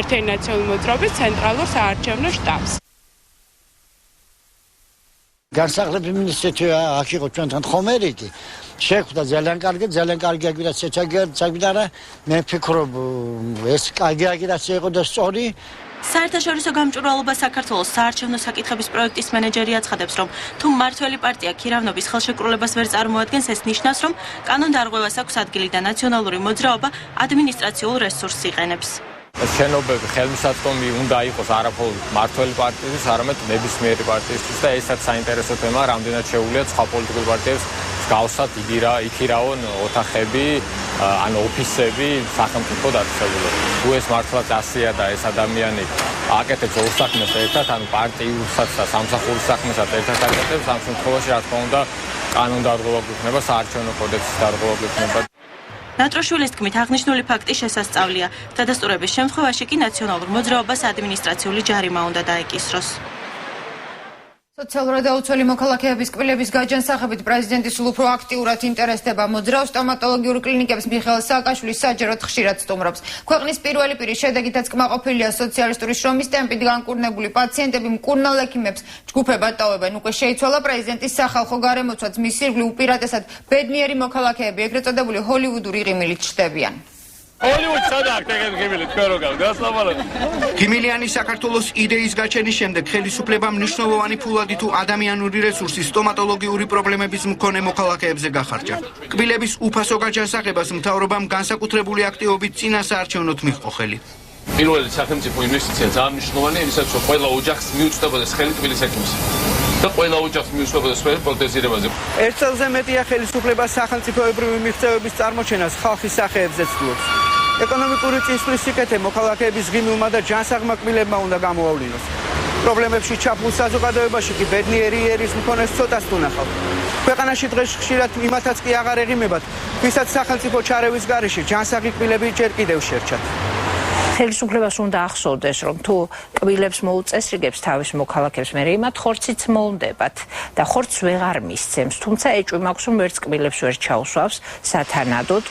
Speaker 21: ერთიანი ნაციონალური მოძრაობის ცენტრალურ საარჩევნო შტაბს.
Speaker 22: განსახლების მინისტრია აქ იყო ჩვენთან ხომერიკი შეხვდა ძალიან კარგი აგირაც შეჩაგდა მე ვფიქრობ ეს კარგი აგირაცია იყო და სწორი.
Speaker 18: საერთაშორისო გამჭვირვალობა საქართველოს საარჩევნო საკითხების პროექტის მენეჯერი აცხადებს, რომ თუ მმართველი პარტია ქირავნობის ხელშეკრულებას ვერ წარმოადგენს, ეს ნიშნავს, რომ კანონდარღვევას აქვს ადგილი და ნაციონალური მოძრაობა ადმინისტრაციულ რესურსს იყენებს.
Speaker 23: შენობები ხელმისაწვდომი უნდა იყოს არაფოლოდ მმართველი პარტიის, არამედ ნებისმიერი პარტიისთვის და ესაც საინტერესო თემაა, რამდენად შეუძლია სხვა პოლიტიკურ პარტიებს გავსად იქირავონ ოთახები, ან ოფისები სახელმწიფო დაწესებულებაში. თუ ეს მართლაც ასია და ეს ადამიანი აკეთებს ორ საქმეს ერთად, ან პარტიულსაც და სამსახურის საქმესაც ერთად აკეთებს, ამ შემთხვევაში რა თქმა უნდა კანონდარღვევა გვექნება, საარჩევნო კოდექსის დარღვევა გვექნება.
Speaker 18: ნატროშვილის თქმით, აღნიშნული ფაქტი შესასწავლია. დადასტურების შემთხვევაში კი ნაციონალურ მოძრაობას ადმინისტრაციული ჯარიმა უნდა დაეკისროს.
Speaker 1: სოციალურად დაუცველი მოქალაქეების კბილების გაჯანსაღებით პრეზიდენტი სულ უფრო აქტიურად ინტერესდება მოძრავ სტომატოლოგიურ კლინიკებს მიხეილ სააკაშვილი საჯაროდ ხშირად სტუმრობს. ქვეყნის პირველი პირის შედეგითაც კმაყოფილია სოციალისტური შრომის ტემპით განკურნებული პაციენტები მკურნალ ექიმებს ჯგუფებად ტოვებენ. უკვე შეიცვალა პრეზიდენტის სახალხო გარემოცვაც მის ირგვლივ უპირატესად ბედნიერი მოქალაქეები, ეგრეთ წოდებული ჰოლივუდური ღიმილით ჩნდებიან.
Speaker 2: ღიმილიანი საქართველოს იდეის გაჩენის შემდეგ ხელისუფლებამ მნიშვნელოვანი ფულადი თუ ადამიანური რესურსი სტომატოლოგიური პრობლემების მქონე მოქალაქეებზე გახარჯა. კბილების უფასო გაჯანსაღებას მთავრობამ განსაკუთრებული აქტივობით წინასაარჩევნოდ მიჰყო ხელი.
Speaker 4: პირველი სახელმწიფო ინვესტიცია ძალიან მნიშვნელოვანია იმისათვის, რომ ყველა ოჯახს მიუწვდებოდეს ხელი კბილის ექიმს. და ყველა ოჯახს მიუწვდებოდეს ხელი პროთეზირებაზე.
Speaker 5: ერთ წელზე მეტია ხელისუფლება სახელმწიფოებრივი მიღწევების წარმოჩენას ხალხის სახეებზე ცდილობს. ეკონომიკური წინსვლის სიკეთე მოქალაქეების ღიმილმა და ჯანსაღმა კბილებმა უნდა გამოავლინოს. პრობლემებში ჩაფულ საზოგადოებაში კი ბედნიერი ერის მქონეს ცოტას თუნახავთ. ქვეყანაში დღეს ხშირად იმათაც კი აღარ ეღიმებათ, ვისაც სახელმწიფო ჩარევის გარეშე ჯანსაღი კბილები ჯერ კიდევ შერჩათ.
Speaker 24: ხელისუფლებას უნდა ახსოვდეს, რომ თუ კბილებს მოუწესრიგებს თავის მოქალაქეებს, მე იმათ ხორციც მოუნდებათ და ხორცს ვეღარ მისცემს, თუმცა ეჭვი მაქვს, რომ ვერც კბილებს ვერ ჩაუსვავს სათანადოდ.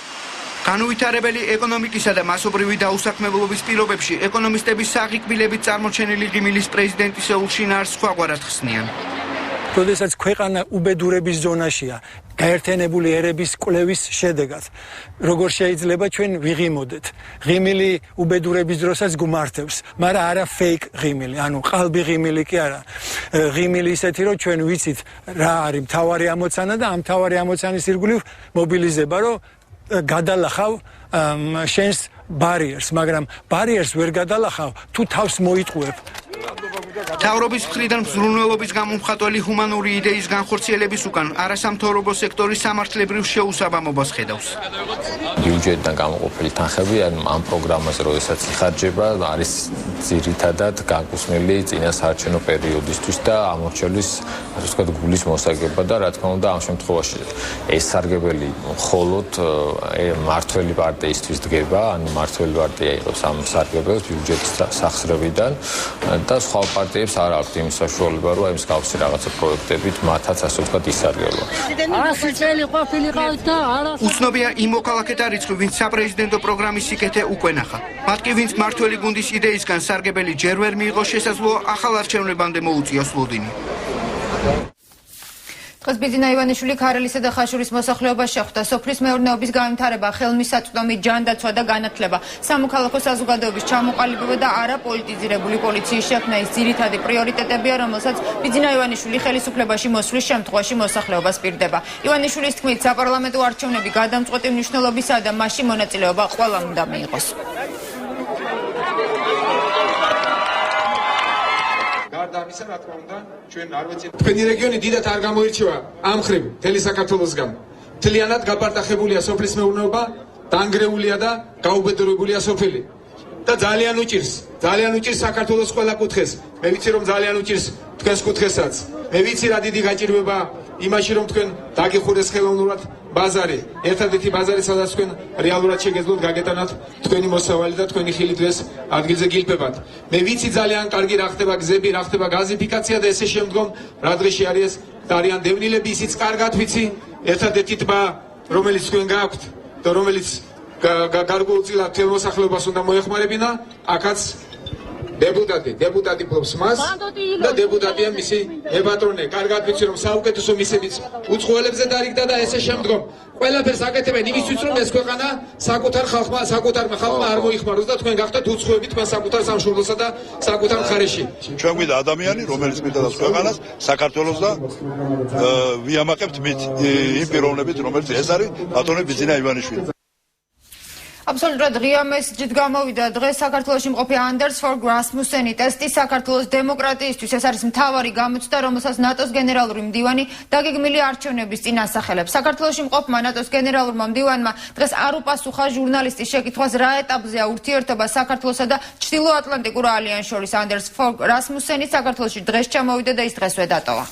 Speaker 2: განუვითარებელი ეკონომიკისა და მასობრივი დაუსაქმებლობის პირობებში ეკონომისტების საღი კბილებით წარმოჩენილი ღიმილის პრეზიდენტის ეულში ნარს სხვაგვარად ხსნიან.
Speaker 25: როდესაც ქვეყანა უბედურების ზონაშია, გაერთიანებული ერების კვლევის შედეგად, როგორ შეიძლება ჩვენ ვიღიმოდეთ. ღიმილი უბედურების დროსაც გუმართებს, მაგრამ არა ფეიქ ღიმილი, ანუ ყალბი ღიმილი კი არა. ღიმილი ისეთი, რომ ჩვენ ვიცით რა არის მთავარი ამოცანა და ამ მთავარი ამოცანის ირგვლივ მობილიზება, რომ გადალახავ შენს ბარიერს, მაგრამ ბარიერს ვერ გადალახავ თუ თავს მოიტყუებ.
Speaker 2: მთავრობის მხრიდან მზრუნველობის გამომხატველი ჰუმანური იდეის განხორციელების უკან არასამთავრობო სექტორის სამართლებრივ შეუსაბამობას ხედავს.
Speaker 23: ბიუჯეტიდან გამოყოფილი თანხები ამ პროგრამაზე როდესაც იხარჯება, არის ძირითადად განკუთვნილი წინასაარჩევნო პერიოდისთვის და ამორჩევლის, ასე ვთქვათ, გულის მოსაგება და რა თქმა უნდა ამ შემთხვევაში ეს სარგებელი მხოლოდ მმართველი პარტიისთვის დგება, ანუ მმართველი პარტია იღებს ამ სარგებელს ბიუჯეტის სახსრებიდან და სხვა პარტიებს არ აქვთ იმის საშუალება, რომ აი მსგავსი რაღაცა პროექტებით მათაც ასე ვთქვათ ისარგებლო.
Speaker 2: უცნობია იმ მოქალაქეთა რიცხვი, ვინც საპრეზიდენტო პროგრამის სიკეთე უკვე ნახა. მათ კი ვინც მმართველი გუნდის იდეისგან სარგებელი ჯერ ვერ მიიღო, შესაძლოა ახალ არჩევნებამდე მოუწიოს ლოდინი. დღეს ბიძინა ივანიშვილი ქარელისა და ხაშურის მოსახლეობას შეხვდა. სოფლის მეურნეობის განვითარება, ხელმისაწვდომი, ჯანდაცვა და განათლება, სამოქალაქო საზოგადოების ჩამოყალიბება და არაპოლიტიზირებული პოლიციის შექმნა ის ძირითადი პრიორიტეტებია, რომელსაც ბიძინა ივანიშვილი ხელისუფლებაში მოსვლის შემთხვევაში მოსახლეობას პირდება. ივანიშვილის თქმით, საპარლამენტო არჩევნები გადამწყვეტი მნიშვნელობისაა და მასში მონაწილეობა ყველამ უნდა მიიღოს.
Speaker 26: ამისა რა თქმა უნდა ჩვენ არ ვიცით თქვენი რეგიონი დიდად არ გამოირჩევა ამ ხრივ მთელი საქართველოსგან მთლიანად გაპარტახებულია სოფლის მეურნეობა დაანგრეულია და გაუბედურებულია სოფელი და ძალიან უჭირს საქართველოს ყველა კუთხეს მე ვიცი რომ ძალიან უჭირს თქვენს კუთხესაც მე ვიცი რა დიდი გაჭირვება იმაში რომ თქვენ დაგიხურეს ხელოვნურად ბაზარი ერთადერთი ბაზარი სადაც თქვენ რეალურად შეგეძლოთ გაგეტანათ თქვენი მოსავალი და თქვენი ხილი დღეს ადგილზე გილფებათ მე ვიცი ძალიან კარგი რა ხდება გზები რა ხდება გაზიფიკაცია და ესე შემდგომ რა დღეში არის და არიან დევნილები ისიც კარგად ვიცი ერთადერთი ტბა რომელიც თქვენ გაქვთ და რომელიც გარკვეულწილად თელ მოსახლეობას უნდა მოეხმარებინა აქაც დეპუტატი ფლობს მას და დეპუტატია მისი ეპატრონე. კარგად ვიცი რომ საუკეთესო მისებიც უცხოელებზე დარიგდა და ესე შემდგომ ყველაფერს აკეთებენ იმისთვის რომ ეს ქვეყანა საკუთარმა ხალხმა არ მოიხმაროს და თქვენ გახდეთ უცხოები თქვენ საკუთარ სამშობლოსა და საკუთარ მხარეში.
Speaker 27: ჩვენ გვიდა ადამიანი რომელიც მინდა ქვეყანას საქართველოს და ვიამაყებთ მით იმ პიროვნებით რომელიც ეს არის ბატონი ბიძინა ივანიშვილი.
Speaker 1: აბსოლუტურად ღია მესიჯით გამოვიდა დღეს საქართველოში მყოფი Anders Fogh Rasmussen-ი ტესტი საქართველოს დემოკრატიისთვის ეს არის მთავარი გამოცდა რომელსაც ნატოს გენერალური მდივანი დაგეგმილი არჩევნების წინ ასახელებს. საქართველოში მყოფმა ნატოს გენერალურმა მდივანმა დღეს არ უპასუხა ჟურნალისტის შეკითხვას რა ეტაპზეა ურთიერთობა საქართველოსა და ჩრდილოატლანტიკურ ალიანსს შორის. Anders Fogh Rasmussen-ი საქართველოში დღეს ჩამოვიდა და ის დღესვე დატოვა.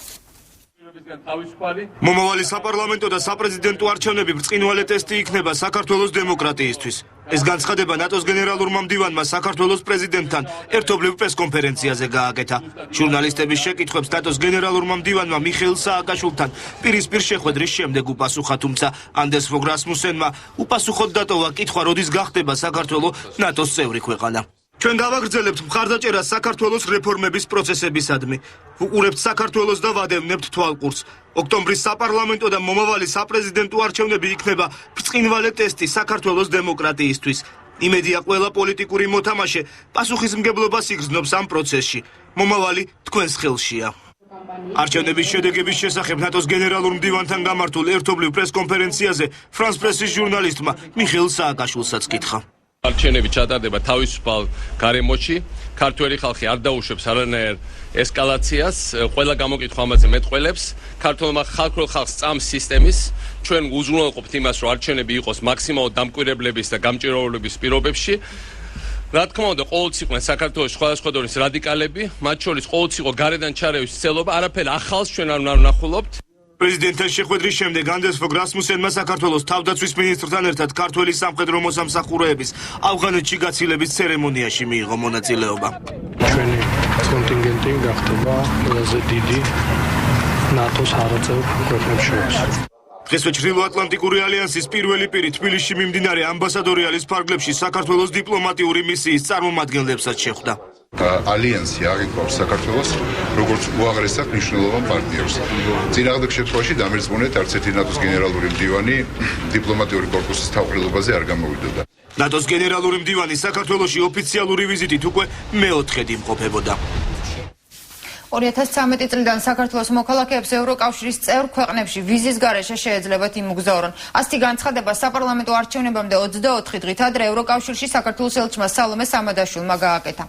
Speaker 28: მომავალი საპარლამენტო და საპრეზიდენტო არჩევნები ბრწყინვალე ტესტი იქნება საქართველოს დემოკრატიისთვის.
Speaker 7: ეს განცხადება ნატოს გენერალურმა მდივანმა საქართველოს პრეზიდენტთან ერთობლივ პრესკონფერენციაზე გააკეთა. ჟურნალისტების შეკითხვებს ნატოს გენერალურმა მდივანმა მიხეილ სააკაშვილთან პირისპირ შეხვედრის შემდეგ უპასუხა, თუმცა ანდერს ფოგ რასმუსენმა უპასუხოდ დატოვა კითხვა, როდის გახდება საქართველო ნატოს წევრი ქვეყანა. ჩვენ გავაგრძელებთ მხარდაჭერას საქართველოს რეფორმების პროცესებისადმი. ვუყურებთ საქართველოს და ვადევნებთ თვალყურს. ოქტომბრის საპარლამენტო და მომავალი საპრეზიდენტო არჩევნები იქნება ბრწყინვალე ტესტი საქართველოს დემოკრატიისთვის. იმედია, ყველა პოლიტიკური მოთამაშე პასუხისმგებლობას იგრძნობს ამ პროცესში. მომავალი თქვენს ხელშია. არჩევნების შედეგების შესახებ ნატოს გენერალურ მდივანთან გამართულ ერთობლივ პრესკონფერენციაზე ფრანს პრესის ჟურნალისტმა მიხეილ სააკაშვილსაც კითხა.
Speaker 8: არჩევნები ჩატარდება თავისუფალ გარემოში. ქართველი ხალხი არ დაუშვებს არანაირ ესკალაციას, ყველა გამოკითხვა ამაზე მეტყველებს. ქართველმა ხალხს წამს სისტემის. ჩვენ უზრუნველყოფთ იმას, რომ არჩევნები იყოს მაქსიმალურად დამკვირვებლების და გამჭირვალეობის პირობებში. რა თქმა უნდა, ყოველთვის იყვნენ საქართველოს სხვადასხვა დონის რადიკალები, მათ შორის ყოველთვის იყო გარედან ჩარევის ცდილობა, არაფერ ახალს ჩვენ არ ვნახულობთ.
Speaker 7: პრეზიდენტთან შეხვედრის შემდეგ ანდერს ფოგ რასმუსენმა საქართველოს თავდაცვის მინისტრთან ერთად ქართველი სამხედრო მოსამსახურეების ავღანეთში გაცილების ცერემონიაში მიიღო მონაწილეობა.
Speaker 12: ჩვენი კონტინგენტი გახდება ყველაზე დიდი ნატოს არაწევრ ქვეყნებს შორის.
Speaker 7: დღესვე ჩრდილოატლანტიკური ალიანსის პირველი პირი თბილისში მიმდინარე ამბასადორიალის ფარგლებში საქართველოს დიპლომატიური მისიის წარმომადგენლებსაც შეხვდა.
Speaker 10: ალიანსი აღიქვამს საქართველოს როგორც უაღრესად მნიშვნელოვან პარტნიორს. წინააღმდეგ შემთხვევაში დამერწმუნეთ, არც ერთი ნატოს გენერალური მდივანი დიპლომატიური კორპუსის თავმჯდომარეობაზე არ გამოვიდოდა.
Speaker 7: ნატოს გენერალური მდივანი საქართველოში ოფიციალური ვიზიტით უკვე მეოთხედ იმყოფებოდა.
Speaker 2: 2013 წლიდან საქართველოს მოქალაქეებს ევროკავშირის წევრ ქვეყნებში ვიზის გარეშე შეეძლებათ იმოგზაურონ. ასეთი განცხადება საპარლამენტო არჩევნებამდე 24 დღით ადრე ევროკავშირში საქართველოს ელჩმა სალომე სამადაშვილმა გააკეთა.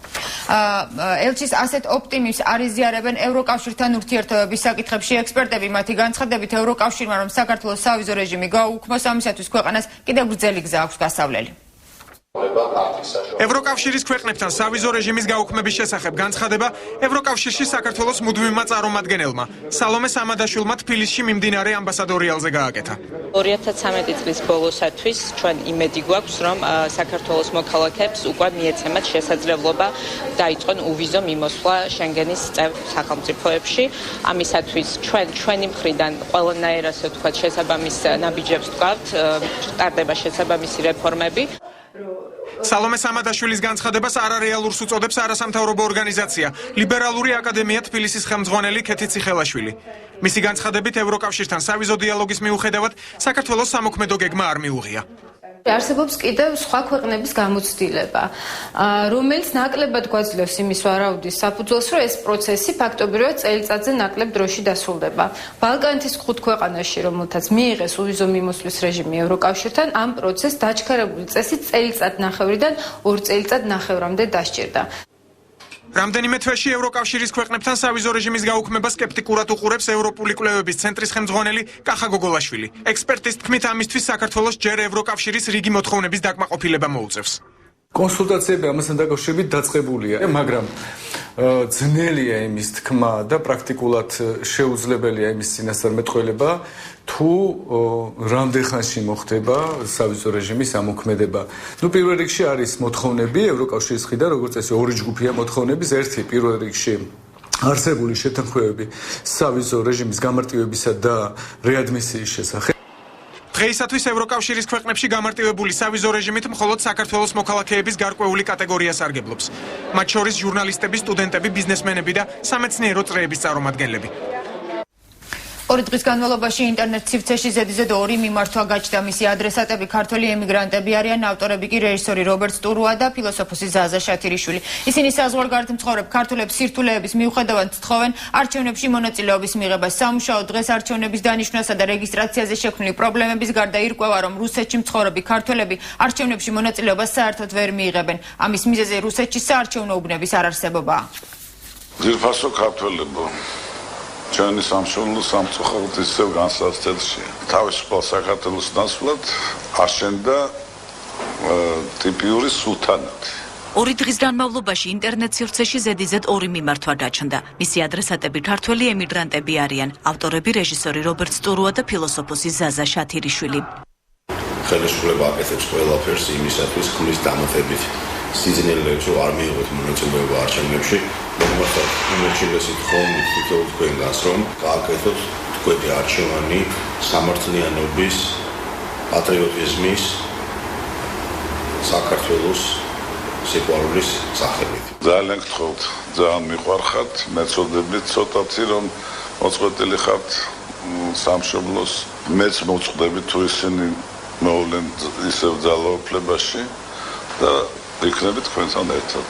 Speaker 2: ელჩის ასეთ ოპტიმიზმს არ იზიარებენ ევროკავშირთან ურთიერთობების საკითხებში ექსპერტები. მათი განცხადებით ევროკავშირმა რომ საქართველოს სავიზო რეჟიმი გააუქმოს, ამისათვის ქვეყანას კიდევ გრძელი გზა აქვს გასავლელი.
Speaker 9: ევროკავშირის ქვეყნებთან სავიზო რეჟიმის გაუქმების შესახებ განცხადება ევროკავშირში საქართველოს მუდმივმა წარმომადგენელმა სალომე სამადაშვილმა თბილისში მიმდინარე ამბასადორიალზე გააკეთა.
Speaker 11: 2013 წლის ბოლოსათვის ჩვენ იმედი გვაქვს, რომ საქართველოს მოქალაქეებს უკვე მიეცემათ შესაძლებლობა დაიწყონ უვიზო მიმოსვლა შენგენის წევრ სახელმწიფოებში. ამისათვის ჩვენი მხრიდან ყველანაირ, ასე ვთქვათ, შესაბამის ნაბიჯებს ვდგავთ, ტარდება შესაბამისი რეფორმები.
Speaker 9: სალომე სამადაშვილის განცხადებას არარეალურს უწოდებს არასამთავრობო ორგანიზაცია ლიბერალური აკადემია თბილისის ხელმძღვანელი ქეთი ციხელაშვილი. მისი განცხადებით ევროკავშირთან სავიზო დიალოგის მიუხედავად საქართველოს სამოქმედო გეგმა არ მიუღია.
Speaker 16: არსებობს კიდევ სხვა ქვეყნების გამოცდილება, რომელიც ნაკლებად გვაძლევს იმის ვარაუდის საფუძველს, რომ ეს პროცესი ფაქტობრივად წელიწადზე ნაკლებ დროში დასრულდება. ბალკანეთის 5 ქვეყანაში, რომელთაც მიიღეს უვიზო მიმოსვლის რეჟიმი ევროკავშირთან, ამ პროცესს დაჩქარებული წესი წელიწადნახევრიდან 2 წელიწადნახევრამდე დასჭირდა.
Speaker 9: რამდენიმე თვეში ევროკავშირის ქვეყნებთან სავიზო რეჟიმის გაუქმება სკეპტიკურად უყურებს ევროპული კვლევების ცენტრის ხელმძღვანელი კახა გოგოლაშვილი. ექსპერტის თქმით, ამისთვის საქართველოს ჯერ ევროკავშირის რიგი მოთხოვნების დაკმაყოფილება მოუწევს.
Speaker 13: კონსულტაციები ამასთან დაკავშირებით დაწყებულია, მაგრამ ძნელია იმის თქმა და პრაქტიკულად შეუძლებელია იმის წინასწარმეტყველება, თუ რამდენ ხანში მოხდება სავიზო რეჟიმის ამოქმედება. პირველ რიგში არის მოთხოვნები ევროკავშირის მხრიდან, როგორც წესი, ორი ჯგუფია მოთხოვნების. ერთი პირველ რიგში არსებული შეთანხმებები სავიზო რეჟიმის გამარტივებისა და რეადმისიის შესახებ.
Speaker 9: დღეისათვის ევროკავშირის ქვეყნებში გამარტივებული სავიზო რეჟიმით მხოლოდ საქართველოს მოქალაქეების გარკვეული კატეგორია სარგებლობს. მათ შორის ჟურნალისტები, სტუდენტები, ბიზნესმენები და სამეცნიერო წრეების წარმომადგენლები.
Speaker 2: 2 დღის განმავლობაში ინტერნეტ სივრცეში ზედიზედ 2 მიმართვა გაჩნდა. მისი ადრესატები ქართველი ემიგრანტები არიან, ავტორები კი რეჟისორი რობერტ სტურუა და ფილოსოფოსი ზაზა შათირიშვილი. ისინი საზღვარგარეთ მცხოვრებ ქართველებს სირთულეების მიუხედავად თხოვენ არჩევნებში მონაწილეობის მიღებას. სამუშაო დღეს არჩევნების დანიშვნასა და რეგისტრაციაზე შექმნილი პრობლემების გარდა ირკვევა, რომ რუსეთში მცხოვრები ქართველები არჩევნებში მონაწილეობას საერთოდ ვერ მიიღებენ. ამის მიზეზი რუსეთში საარჩევნო უბნების არარსებობაა.
Speaker 14: ძირფასო ქართველებო, ჩვენი სამშობლო სამწუხაროდ ისევ განსაცდელში. თავისუფალ საქართველოს ნაცვლად აშენდა ტიპიური სულთანატი.
Speaker 15: 2 დღის განმავლობაში ინტერნეტ სივრცეში ზედიზედ 2 მიმართვა გაჩნდა. მისი ადრესატები ქართველი ემიგრანტები არიან, ავტორები რეჟისორი რობერტ სტურუა და ფილოსოფოსი ზაზა შათირიშვილი.
Speaker 3: ხელისუფლება აკეთებს ყველაფერს იმისათვის, ქმნის დამატებით სიზნელებს, რომ არ მიიღოთ მონაწილეობა არჩევნებში. მოგვახსოვთ, უმნიშვნელესი თხოვნით თითოეულ თქვენგანს, რომ გააკეთოთ თქვენი არჩევანი სამართლიანობის, პატრიოტიზმის, საქართველოს სიყვარულის სახელით.
Speaker 14: ძალიან გთხოვთ, ძალიან მიყვარხართ, მეწოდებით ცოტათი რომ მოწყვეტილი ხართ სამშობლოს, მეც მოწყვდები თუ ისინი მოვლენ ისევ ძალაუფლებაში და იქნები თქვენთან ერთად.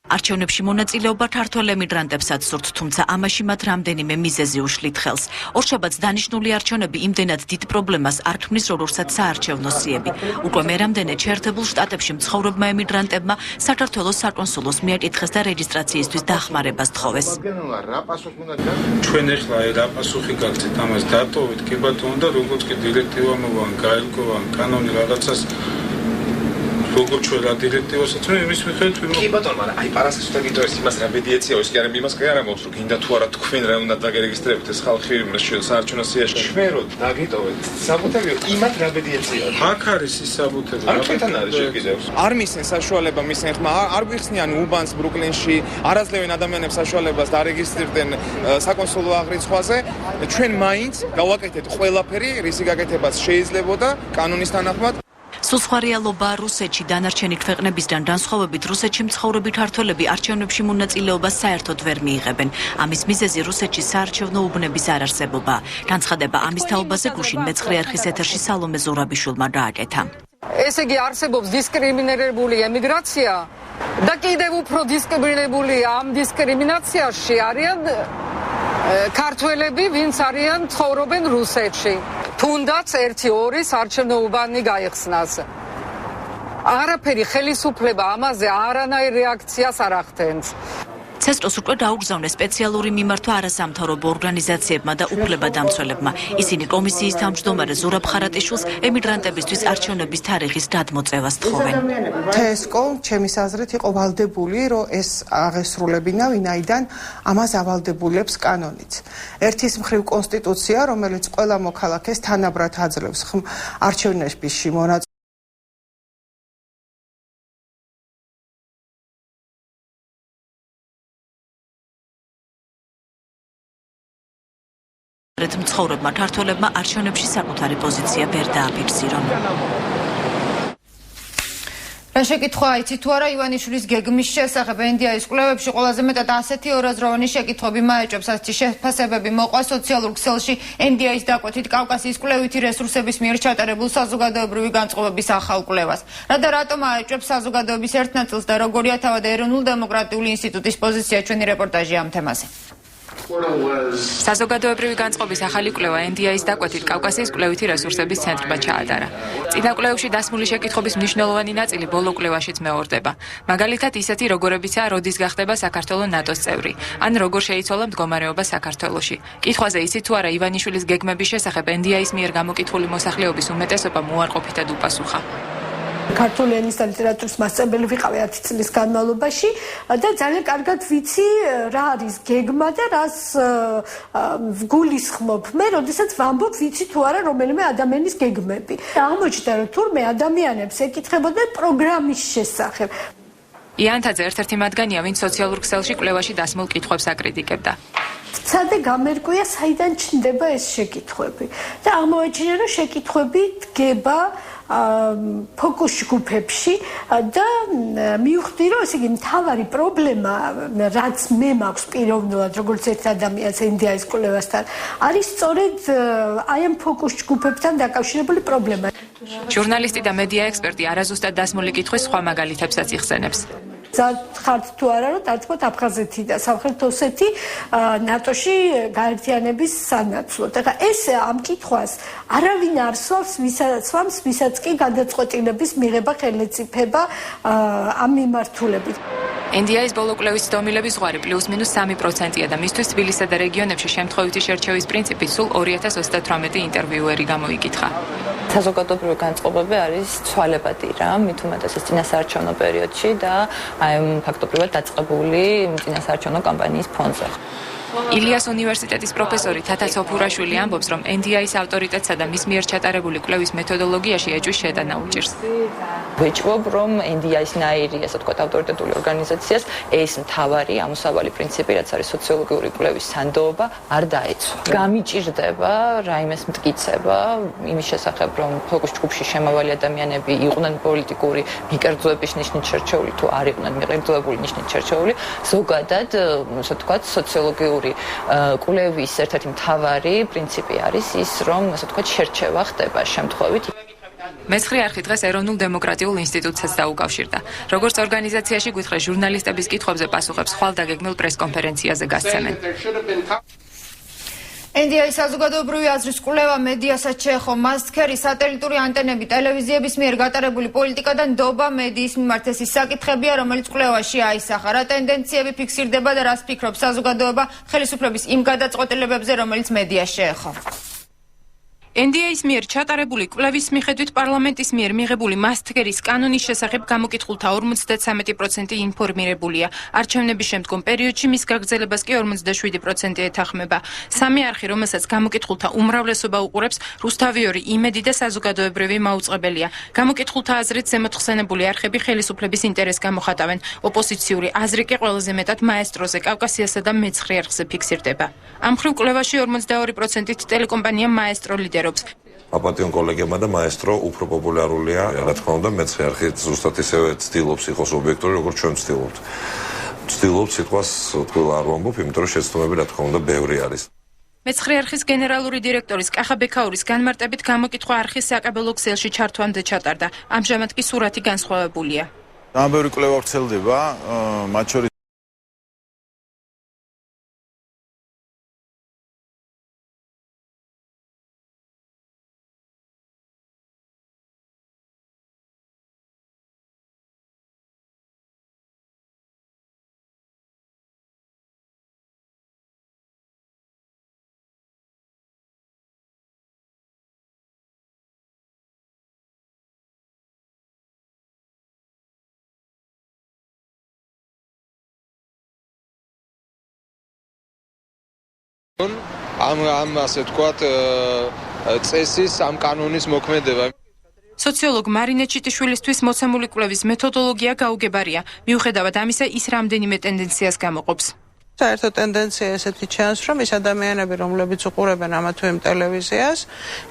Speaker 15: არჩევნებში მონაწილეობა ქართველ ემიგრანტებსაც სურთ, თუმცა ამაში მათ რამდენიმე მიზეზი უშლით ხელს. ორშაბათს დანიშნული არჩევნები იმდენად დიდ პრობლემას არ ქმნის, როგორცაც საარჩევნო სიები. უკვე მერამდენე შეერთებულ შტატებში მცხოვრებმა ემიგრანტებმა საქართველოს საკონსულოს მიაკითხეს და რეგისტრაციისთვის დახმარებას თხოვეს.
Speaker 26: ჩვენ ახლა რა პასუხი გაგცეთ ამას დატოვეთ კი ბატონო და როგორც კი დირექტივა მოვან, გაერკვევან კანონი რაღაცას როგორ ჩვენ რა დირექტივასაც მე იმის მიხედვით
Speaker 6: კი ბატონო, მაგრამ აი პარასკევს გიტოვეს იმას რა მედიაცია ის კი არა იმას კი არა მოხს რომ გინდა თუ არა თქვენ რა უნდა დაგერეგისტრირებთ ეს ხალხი საარჩევნო სიაში ჩვენ რო დაგიტოვეთ საბუთები იმათ რა მედიაცია
Speaker 26: აქ არის ის საბუთები
Speaker 6: არ თქვენთან არის შეკიდებს
Speaker 9: არ მისცენ საშუალება მისცენ ხმა არ გვიხსნიან უბანს ბრუკლინში არაძლევენ ადამიანებს საშუალებას დარეგისტრირდნენ საკონსულო აღრიცხვაზე ჩვენ მაინც გავაკეთეთ ყველაფერი რისი გაკეთებაც შეიძლებოდა კანონის თანახმად
Speaker 15: სულ სხვა რეალობაა რუსეთში. დანარჩენი ქვეყნებისგან განსხვავებით რუსეთში მცხოვრები ქართველები არჩევნებში მონაწილეობას საერთოდ ვერ მიიღებენ. ამის მიზეზი რუსეთში საარჩევნო უბნების არარსებობაა. განცხადება ამის თაობაზე გუშინ მეცხრე არხის ეთერში სალომე ზურაბიშვილმა გააკეთა.
Speaker 17: ესე იგი არსებობს დისკრიმინირებული ემიგრაცია და კიდევ უფრო დისკრიმინირებული ამ დისკრიმინაციაში არიან ქართველები, ვინც არიან ცხოვრობენ რუსეთში. თუნდაც 1-2 საარჩევნო უბანი გაიხსნას. არაფერი ხელისუფლება ამაზე არანაირ რეაქციას არ ახდენს.
Speaker 15: ცესტოს უკვე გაუგზავნეს სპეციალური მიმართვა არასამთავრობო ორგანიზაციებმა და უფლებადამცველებმა. ისინი კომისიის თავმჯდომარე ზურაბ ხარატიშვილს ემიგრანტებისთვის არჩევნების თარიღის გადმოწევას თხოვენ.
Speaker 19: თესკო ჩემის აზრით იყო ვალდებული, რომ ეს აღესრულებინა, ვინაიდან ამას ავალდებულებს კანონიც. ერთის მხრივ კონსტიტუცია, რომელიც ყველა მოქალაქეს თანაბრად აძლევს არჩევნებში მონაწილეობას.
Speaker 15: მცხოვრებმა ქართველებმა არჩევნებში საკუთარი პოზიცია ვერ დააფიქსირონ.
Speaker 2: რა შეკითხვა იცით თუ არა ივანიშვილის გეგმის შესახებ NDI-ის კვლევებში ყველაზე მეტად ასეთი ორაზროვანი შეკითხვები მაეჭვებს, ასეთი შეფასებები მოყვა სოციალურ ქსელში NDI-ის დაკვეთით კავკასიის კვლევითი რესურსების მიერ ჩატარებულ საზოგადოებრივი განწყობების ახალ კვლევას. რა და რატომ აეჭვებს საზოგადოების ერთ ნაწილს და როგორია თავად ეროვნულ-დემოკრატიული ინსტიტუტის პოზიცია ჩვენი რეპორტაჟი ამ თემაზე.
Speaker 20: საზოგადოებრივი განწყობის ახალი კვლევა NDI-ის დაკვეთით კავკასიის კვლევითი რესურსების ცენტრმა ჩაატარა. წინა კვლევებში დასმული შეკითხების მნიშვნელოვანი ნაწილი ბოლო კვლევაშიც მეორდება. მაგალითად, ისეთი როგორებიცაა, როდის გახდება საქართველო ნატოს წევრი, ან როგორ შეიცვალა მდგომარეობა საქართველოში. კითხვაზე იცით თუ არა ივანიშვილის გეგმების შესახებ NDI-ის მიერ გამოკითხული მოსახლეობის უმეტესობამ უარყოფითად უპასუხა.
Speaker 21: ქართული ენის და ლიტერატურის მასწავლებელი ვიყავი 10 წლის განმავლობაში და ძალიან კარგად ვიცი რა არის გეგმა და რას გულისხმობ მე, როდესაც ვამბობ ვიცი თუ არა რომელიმე ადამიანის გეგმები. აღმოჩნდა რომ თურმე ადამიანებს ეკითხებოდნენ პროგრამის შესახებ.
Speaker 20: იანთაძე ერთ-ერთი მათგანია, ვინც სოციალურ ქსელში კვლევაში დასმულ კითხვებს აკრიტიკებდა.
Speaker 21: ცადე გამერკვია, საიდან ჩნდება ეს შეკითხვები და აღმოაჩინა რომ შეკითხვები დგება ფოკუს ჯგუფებში და მივხვდი რომ ესე იგი მთავარი პრობლემა რაც მე მაქვს პიროვნულად როგორც ერთ ადამიანს NDI-ის კვლევასთან არის სწორედ აი ამ ფოკუს ჯგუფებთან დაკავშირებული პრობლემა.
Speaker 20: ჟურნალისტი და მედია ექსპერტი არაზუსტად დასმული კითხვის სხვა მაგალითებსაც იხსენებს.
Speaker 21: ხართ თუ არა რომ დაწყოთ აფხაზეთი და სამხრეთ ოსეთი ნატოში გაერთიანების სანაცვლოდ. ეხლა ეს ამ კითხვას არავინ არ სვამს, ვისაც კი გადაწყვეტილების მიღება ხელეწიფება ამ მიმართულებით.
Speaker 20: NDI-ის ბოლო კვლევის დომილების ზღვარი +-3%-ია და მისთვის თბილისსა და რეგიონებში შემთხვევითი შერჩევის პრინციპით სულ 2038 ინტერვიუერი გამოიკითხა.
Speaker 11: საზოგადოებრივი განწყობები არის ცვალებადი რა, მით უმეტეს ეს წინასაარჩევნო პერიოდში და აი ფაქტობრივად დაწყებული წინასაარჩევნო კამპანიის ფონზე.
Speaker 20: ილიას უნივერსიტეტის პროფესორი თათა სოფურაშვილი ამბობს, რომ NDI-ის ავტორიტეტსა და მის მიერ ჩატარებული კვლევის მეთოდოლოგიაში ეჭვის შეტანა უჭირს.
Speaker 11: ვეჭვობ, რომ NDI-ის ნაირი, ასე ვთქვათ, ავტორიტეტული ორგანიზაციას ეს მთავარი ამოსავალი პრინციპი, რაც არის სოციოლოგიური კვლევის სანდოობა, არ დაეცვა. გამიჭირდება რაიმეს მტკიცება იმის შესახებ, რომ ფოკუს ჯგუფში შემავალი ადამიანები იყვნენ პოლიტიკური მიკერძოების ნიშნით შერჩეული თუ არ იყვნენ მიყერძოებული ნიშნით შერჩეული, ზოგადად, ასე ვთქვათ, სოციოლოგიური კვლევის ერთ-ერთი მთავარი პრინციპი არის ის, რომ ასე ვთქვათ, შერჩევა ხდება შემთხვევით.
Speaker 20: მეცხრე არხი დღეს ეროვნულ დემოკრატიულ ინსტიტუტსაც დაუკავშირდა. როგორც ორგანიზაციაში გვითხრეს ჟურნალისტების კითხვებზე პასუხებს ხვალდაგეგმილ პრესკონფერენციაზე გასცემენ.
Speaker 1: NDI-ის საზოგადოებრივი აზრის კვლევა მედიასაც შეეხო. მასქერი სატელიტური ანტენები ტელევიზიების მიერ გატარებული პოლიტიკა და ნდობა მედიის მიმართ ეს ის საკითხებია, რომელიც კვლევაში აისახა. რა ტენდენციები ფიქსირდება და რას ფიქრობს საზოგადოება ხელისუფლების იმ გადაწყვეტილებებზე, რომელიც მედიას შეეხო.
Speaker 4: NDI-ის მიერ ჩატარებული კვლევის მიხედვით პარლამენტის მიერ მიღებული მასთქერის კანონის შესახებ გამოკითხულთა 53% ინფორმირებულია. არჩევნების შემდგომ პერიოდში მის გაგრძელებას კი 47% ეთანხმება. სამი არხი, რომელსაც გამოკითხულთა უმრავლესობა უყურებს, რუსთავიორი, იმედი და საზოგადოებრივი მაუწყებელია. გამოკითხულთა აზრით ზემოთხსენებული არხები ხელისუფლების ინტერესს გამოხატავენ. ოპოზიციური აზრი კი ყველაზე მეტად მაესტროზე, კავკასიასა და მეცხრე არხზე ფიქსირდება. ამ მხრივ კვლევაში 42%-ით ტელეკომპანია მაესტრო ლიდერობს.
Speaker 5: აპატიონ კოლეგებმა და მაესტრო უფრო პოპულარულია, რა თქმა უნდა, მეცხრე არხი ზუსტად ისევე ცდილობს იყოს ობიექტური, როგორც ჩვენ ვცდილობთ. ვცდილობთ სიტყვას თქვილ არ ვამბობ, იმიტომ რომ შეცდომები რა თქმა უნდა ბევრი არის.
Speaker 4: მეცხრე არხის გენერალური დირექტორის კახა ბექაურის განმარტებით გამოკითხვა არხის საკაბელო ქსელში ჩართვამდე ჩატარდა. ამჟამად კი სურათი განსხვავებულია.
Speaker 18: ძალიან ბევრი კვლევა ვრცელდება, მათ შორის
Speaker 22: ამ ასე ვთქვათ წესის ამ კანონის მოქმედება.
Speaker 4: სოციოლოგ მარინე ჩიტიშვილისთვის მოცემული კვლევის მეთოდოლოგია გაუგებარია. მიუხედავად ამისა, ის რამდენიმე ტენდენციას გამოყოფს.
Speaker 23: საერთო ტენდენცია ესეთი ჩანს, რომ ის ადამიანები, რომლებიც უყურებენ ამა თუ იმ ტელევიზიას,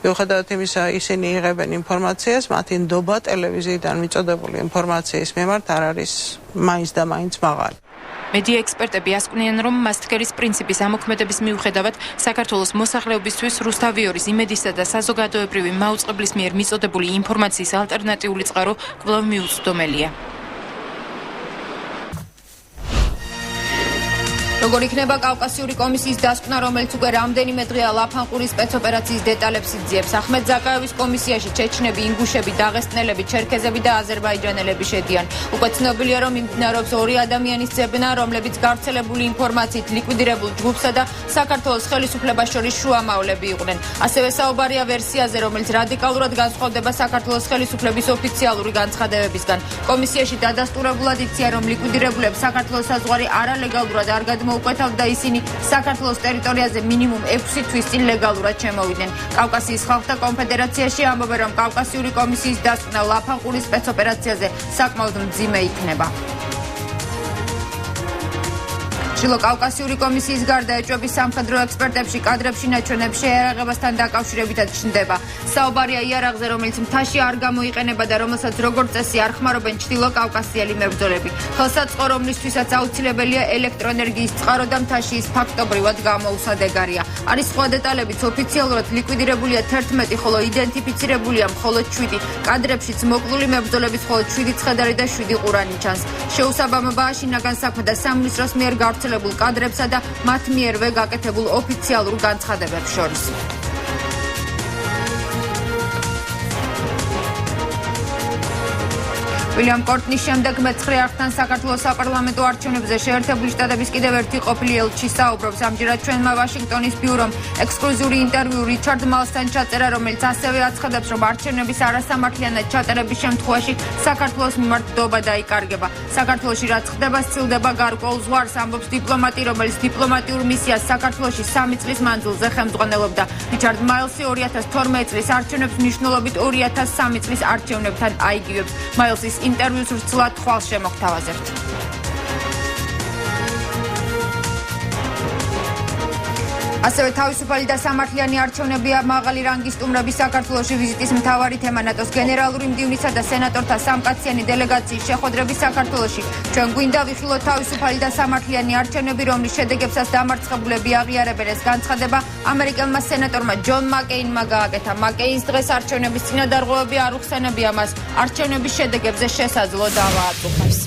Speaker 23: მიუხედავად იმისა, ისინი იღებენ ინფორმაციას, მათი ნდობა ტელევიზიიდან მიწოდებული ინფორმაციის მიმართ არ არის მაინც და მაინც მაღალი.
Speaker 4: მედია ექსპერტები ასკვნიან, რომ მასთქერის პრინციპის ამოქმედების მიუხედავად საქართველოს მოსახლეობისთვის რუსთავიორის იმედისა და საზოგადოებრივი მაუწყებლის მიერ მიწოდებული ინფორმაციის ალტერნატიული წყარო კვლავ მიუწვდომელია.
Speaker 1: როგორ იქნება კავკასიური კომისიის დასკვნა, რომელიც უკვე რამდენიმე დღეა ლაფანყურის სპეცოპერაციის დეტალებს იძიებს. ახმედ ზაკაევის კომისიაში ჩეჩნები, ინგუშები, დაღესტნელები, ჩერქეზები და აზერბაიჯანელები შედიან. უკვე ცნობილია, რომ მიმდინარეობს ორი ადამიანის ძებნა, რომლებიც გავრცელებული ინფორმაციით ლიკვიდირებულ ჯგუფსა და საქართველოს ხელისუფლებას შორის შუამავლები იყვნენ. ასევე საუბარია ვერსიაზე, რომელიც რადიკალურად განსხვავდება საქართველოს ხელისუფლების ოფიციალური განცხადებებისგან. კომისიაში დადასტურებულად იქცია, რომ ლიკვიდირებულებს საქართველოს საზღვარი არალეგალურად არ უკეთავდა და ისინი საქართველოს ტერიტორიაზე მინიმუმ 6 თვის წინ ლეგალურად შემოვიდნენ. კავკასიის ხალხთა კონფედერაციაში ამბობენ, რომ კავკასიური კომისიის დასკვნა ლაფანყურის სპეცოპერაციაზე საკმაოდ მძიმე იქნება. ჩილო კავკასიური კომისიის გარდა ეჭვების სამხედრო ექსპერტებში კადრებში ნაჩვენებს შეიარაღებასთან დაკავშირებითაც ჩნდება. საუბარია იარაღზე, რომელიც მთაში არ გამოიყენება და რომელსაც როგორც წესი არ ხმარობენ ჩtildeო კავკასიელი მებრძოლები. ხელსაწყო რომლისთვისაც აუცილებელია ელექტროენერგიის წყარო და მთაში ის ფაქტობრივად გამოუსადეგარია. არის სხვა დეტალებიც, ოფიციალურად ლიკვიდირებულია 11, ხოლო იდენტიფიცირებულია მხოლოდ 7. კადრებშიც მოკლული მებრძოლების მხოლოდ 7 ცხედარი და 7 ყურანი ჩანს. შეუსაბამობაა შინაგან საქმე და სამინისტროს მიერ გავრცელებულ კადრებსა და მათ მიერვე გაკეთებულ ოფიციალურ განცხადებებს შორის.
Speaker 2: ვილიამ კორტნის შემდეგ მე-9 არხთან საქართველოს საპარლამენტო არჩევნებზე შეერთებული შტატების კიდევ ერთი ყოფილი ელჩი საუბრობს. ამჯერად ჩვენმა ვაშინგტონის ბიურომ ექსკლუზიური ინტერვიუ რიჩარდ მალსთან ჩაწერა, რომელიც ასევე აცხადებს, რომ არჩევნების არასამართლიანად ჩატარების შემთხვევაში საქართველოს მიმართ დობა დაიკარგება. საქართველოში რაც ხდება, სცილდება გარკვეულ ზღვარს, ამბობს დიპლომატი, რომელიც დიპლომატიურ მისიას საქართველოში 3 წლის მანძილზე ხელმძღვანელობდა. რიჩარდ მალსი 2012 წლის არჩევნებს მნიშვნელობით 2003 წლის არჩევნებთან აიგივებს. მალსის ინტერვიუს ვრცლად ხვალ შემოგთავაზებთ. ასევე თავისუფალი და სამართლიანი არჩევნებია მაღალი რანგის სტუმრების საქართველოში ვიზიტის მთავარი თემა ნატოს გენერალური მდივნისა და სენატორთა სამკაციანი დელეგაციის შეხვედრები საქართველოში. ჩვენ გვინდა ვიხილოთ თავისუფალი და სამართლიანი არჩევნები, რომლის შედეგებსაც დამარცხებულები აღიარებენ. ეს განცხადება ამერიკელმა სენატორმა ჯონ მაკეინმა გააკეთა. მაკეინს დღეს არჩევნების წინადარღვევები არ უხსენებია მას არჩევნების შედეგებზე შესაძლო დავა აწუხებს.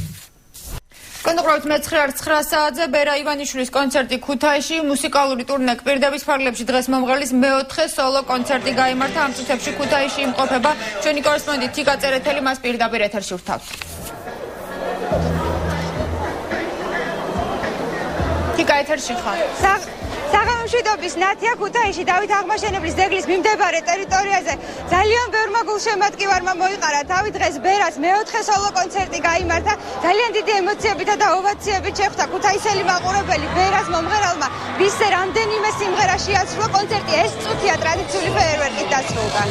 Speaker 2: კონკრეტულად მე-9 საათზე ბერა ივანიშვილის კონცერტი ქუთაისში, მუსიკალური ტურნე კვირდების ფარგლებში დღეს მომღერლის მე-4 სოლო კონცერტი გაიმართა. ამ წუთებში ქუთაისში იმყოფება ჩვენი კორესპონდენტი თიკა წერეთელი, მას პირდაპირ ეთერში ვთავთ. თიკა, ეთერში ხარ?
Speaker 7: საღამომშვიდობის ნათია ქუთაისში დავით აღმაშენებლის ძეგლის მიმდებარე ტერიტორიაზე ძალიან ბევრმა გულშემატკივარმა მოიყარა თავი. დღეს ბერას მე-4 სოლო კონცერტი გაიმართა. ძალიან დიდი ემოციებითა და ოვაციებით შეხვდა ქუთაისელი მაყურებელი ბერას მომღერალმა, ვისზე რამდენიმე სიმღერა შეასრულა. კონცერტი ეს წუთია ტრადიციული ფეერვერკით დასრულდა.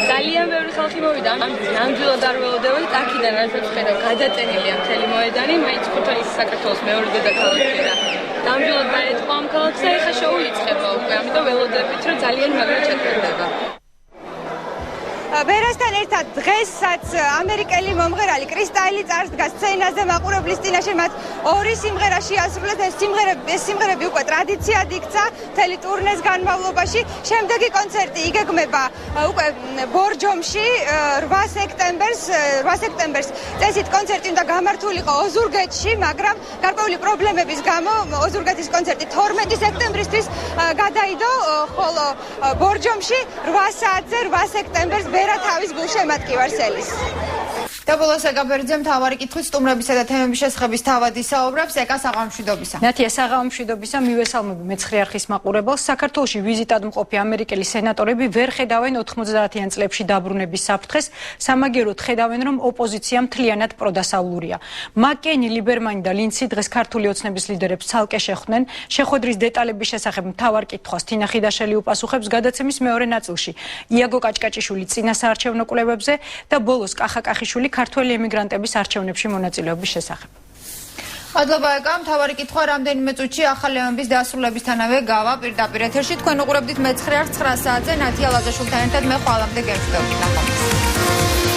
Speaker 7: ძალიან ბევრი ხალხი მოვიდა. ნამდვილად არ ველოდებით აქედან რასაც ხედავ გადაწენილია მთელი მოედანი. მაინც ქუთაისი საქართველოს მეორე დედაქალაქია და ნამდვილად დაეთყვა ამ ქალაქს და ეხა შოუ იწყება უკვე. ამიტომ ველოდებით რომ ძალიან მაგრად ჩატარდება. ბერასთან ერთად დღესაც ამერიკელი მომღერალი კრისტაილი წარსდგა სცენაზე მაყურებლის წინაშე. მათ 2 სიმღერა შეასრულეს. ეს სიმღერები უკვე ტრადიციად იქცა მთელი ტურნეს განმავლობაში. შემდეგი კონცერტი იგეგმება უკვე ბორჯომში 8 სექტემბერს. წესით კონცერტი უნდა გამართულიყო ოზურგეთში, მაგრამ გარკვეული პრობლემების გამო ოზურგეთის კონცერტი 12 სექტემბრისთვის გადაიდო, ხოლო ბორჯომში 8 საათზე 8 სექტემბერს ბერა თავის გულშემატკივარს ელის.
Speaker 2: და ბოლოს ეკაბერძე მთავარი კითხვით სტუმრებისა და თემების შესახების თავადი საუბრობს. ეკა, საღამომშვიდობისა.
Speaker 8: ნათია, საღამომშვიდობისა. მივესალმები მე-9 არხის მაყურებელს. საქართველოში ვიზიტად მყოფი ამერიკელი სენატორები ვერ ხედავენ 90-იან წლებში დაბრუნების საფრთხეს. სამაგიეროდ ხედავენ, რომ ოპოზიცია მთლიანად პროდასავლურია. მაკეინი, ლიბერმანი და ლინცი დღეს ქართული ოცნების ლიდერებს ცალკე შეხვდნენ. შეხვედრის დეტალების შესახებ მთავარ კითხვას თინა ხიდაშელი უპასუხებს გადაცემის მეორე ნაწილში. იაგო კაჭკაჭიშვილი წინა საარჩევნო კვლევებზე და ბოლოს კახა კახიშვილი ქართველი ემიგრანტების არჩევნებში მონაწილეობის შესახებ.
Speaker 2: მადლობა ეკა, მთავარი კითხვა რამდენიმე წუთში ახალი ომების დასრულებისთანავე გავა პირდაპირ ეთერში. თქვენ უყურებდით მე-9 საათზე ნათია ლაზაშვილთან ერთად. მე ხვალამდე გემშვიდობთ. ნახვამდის.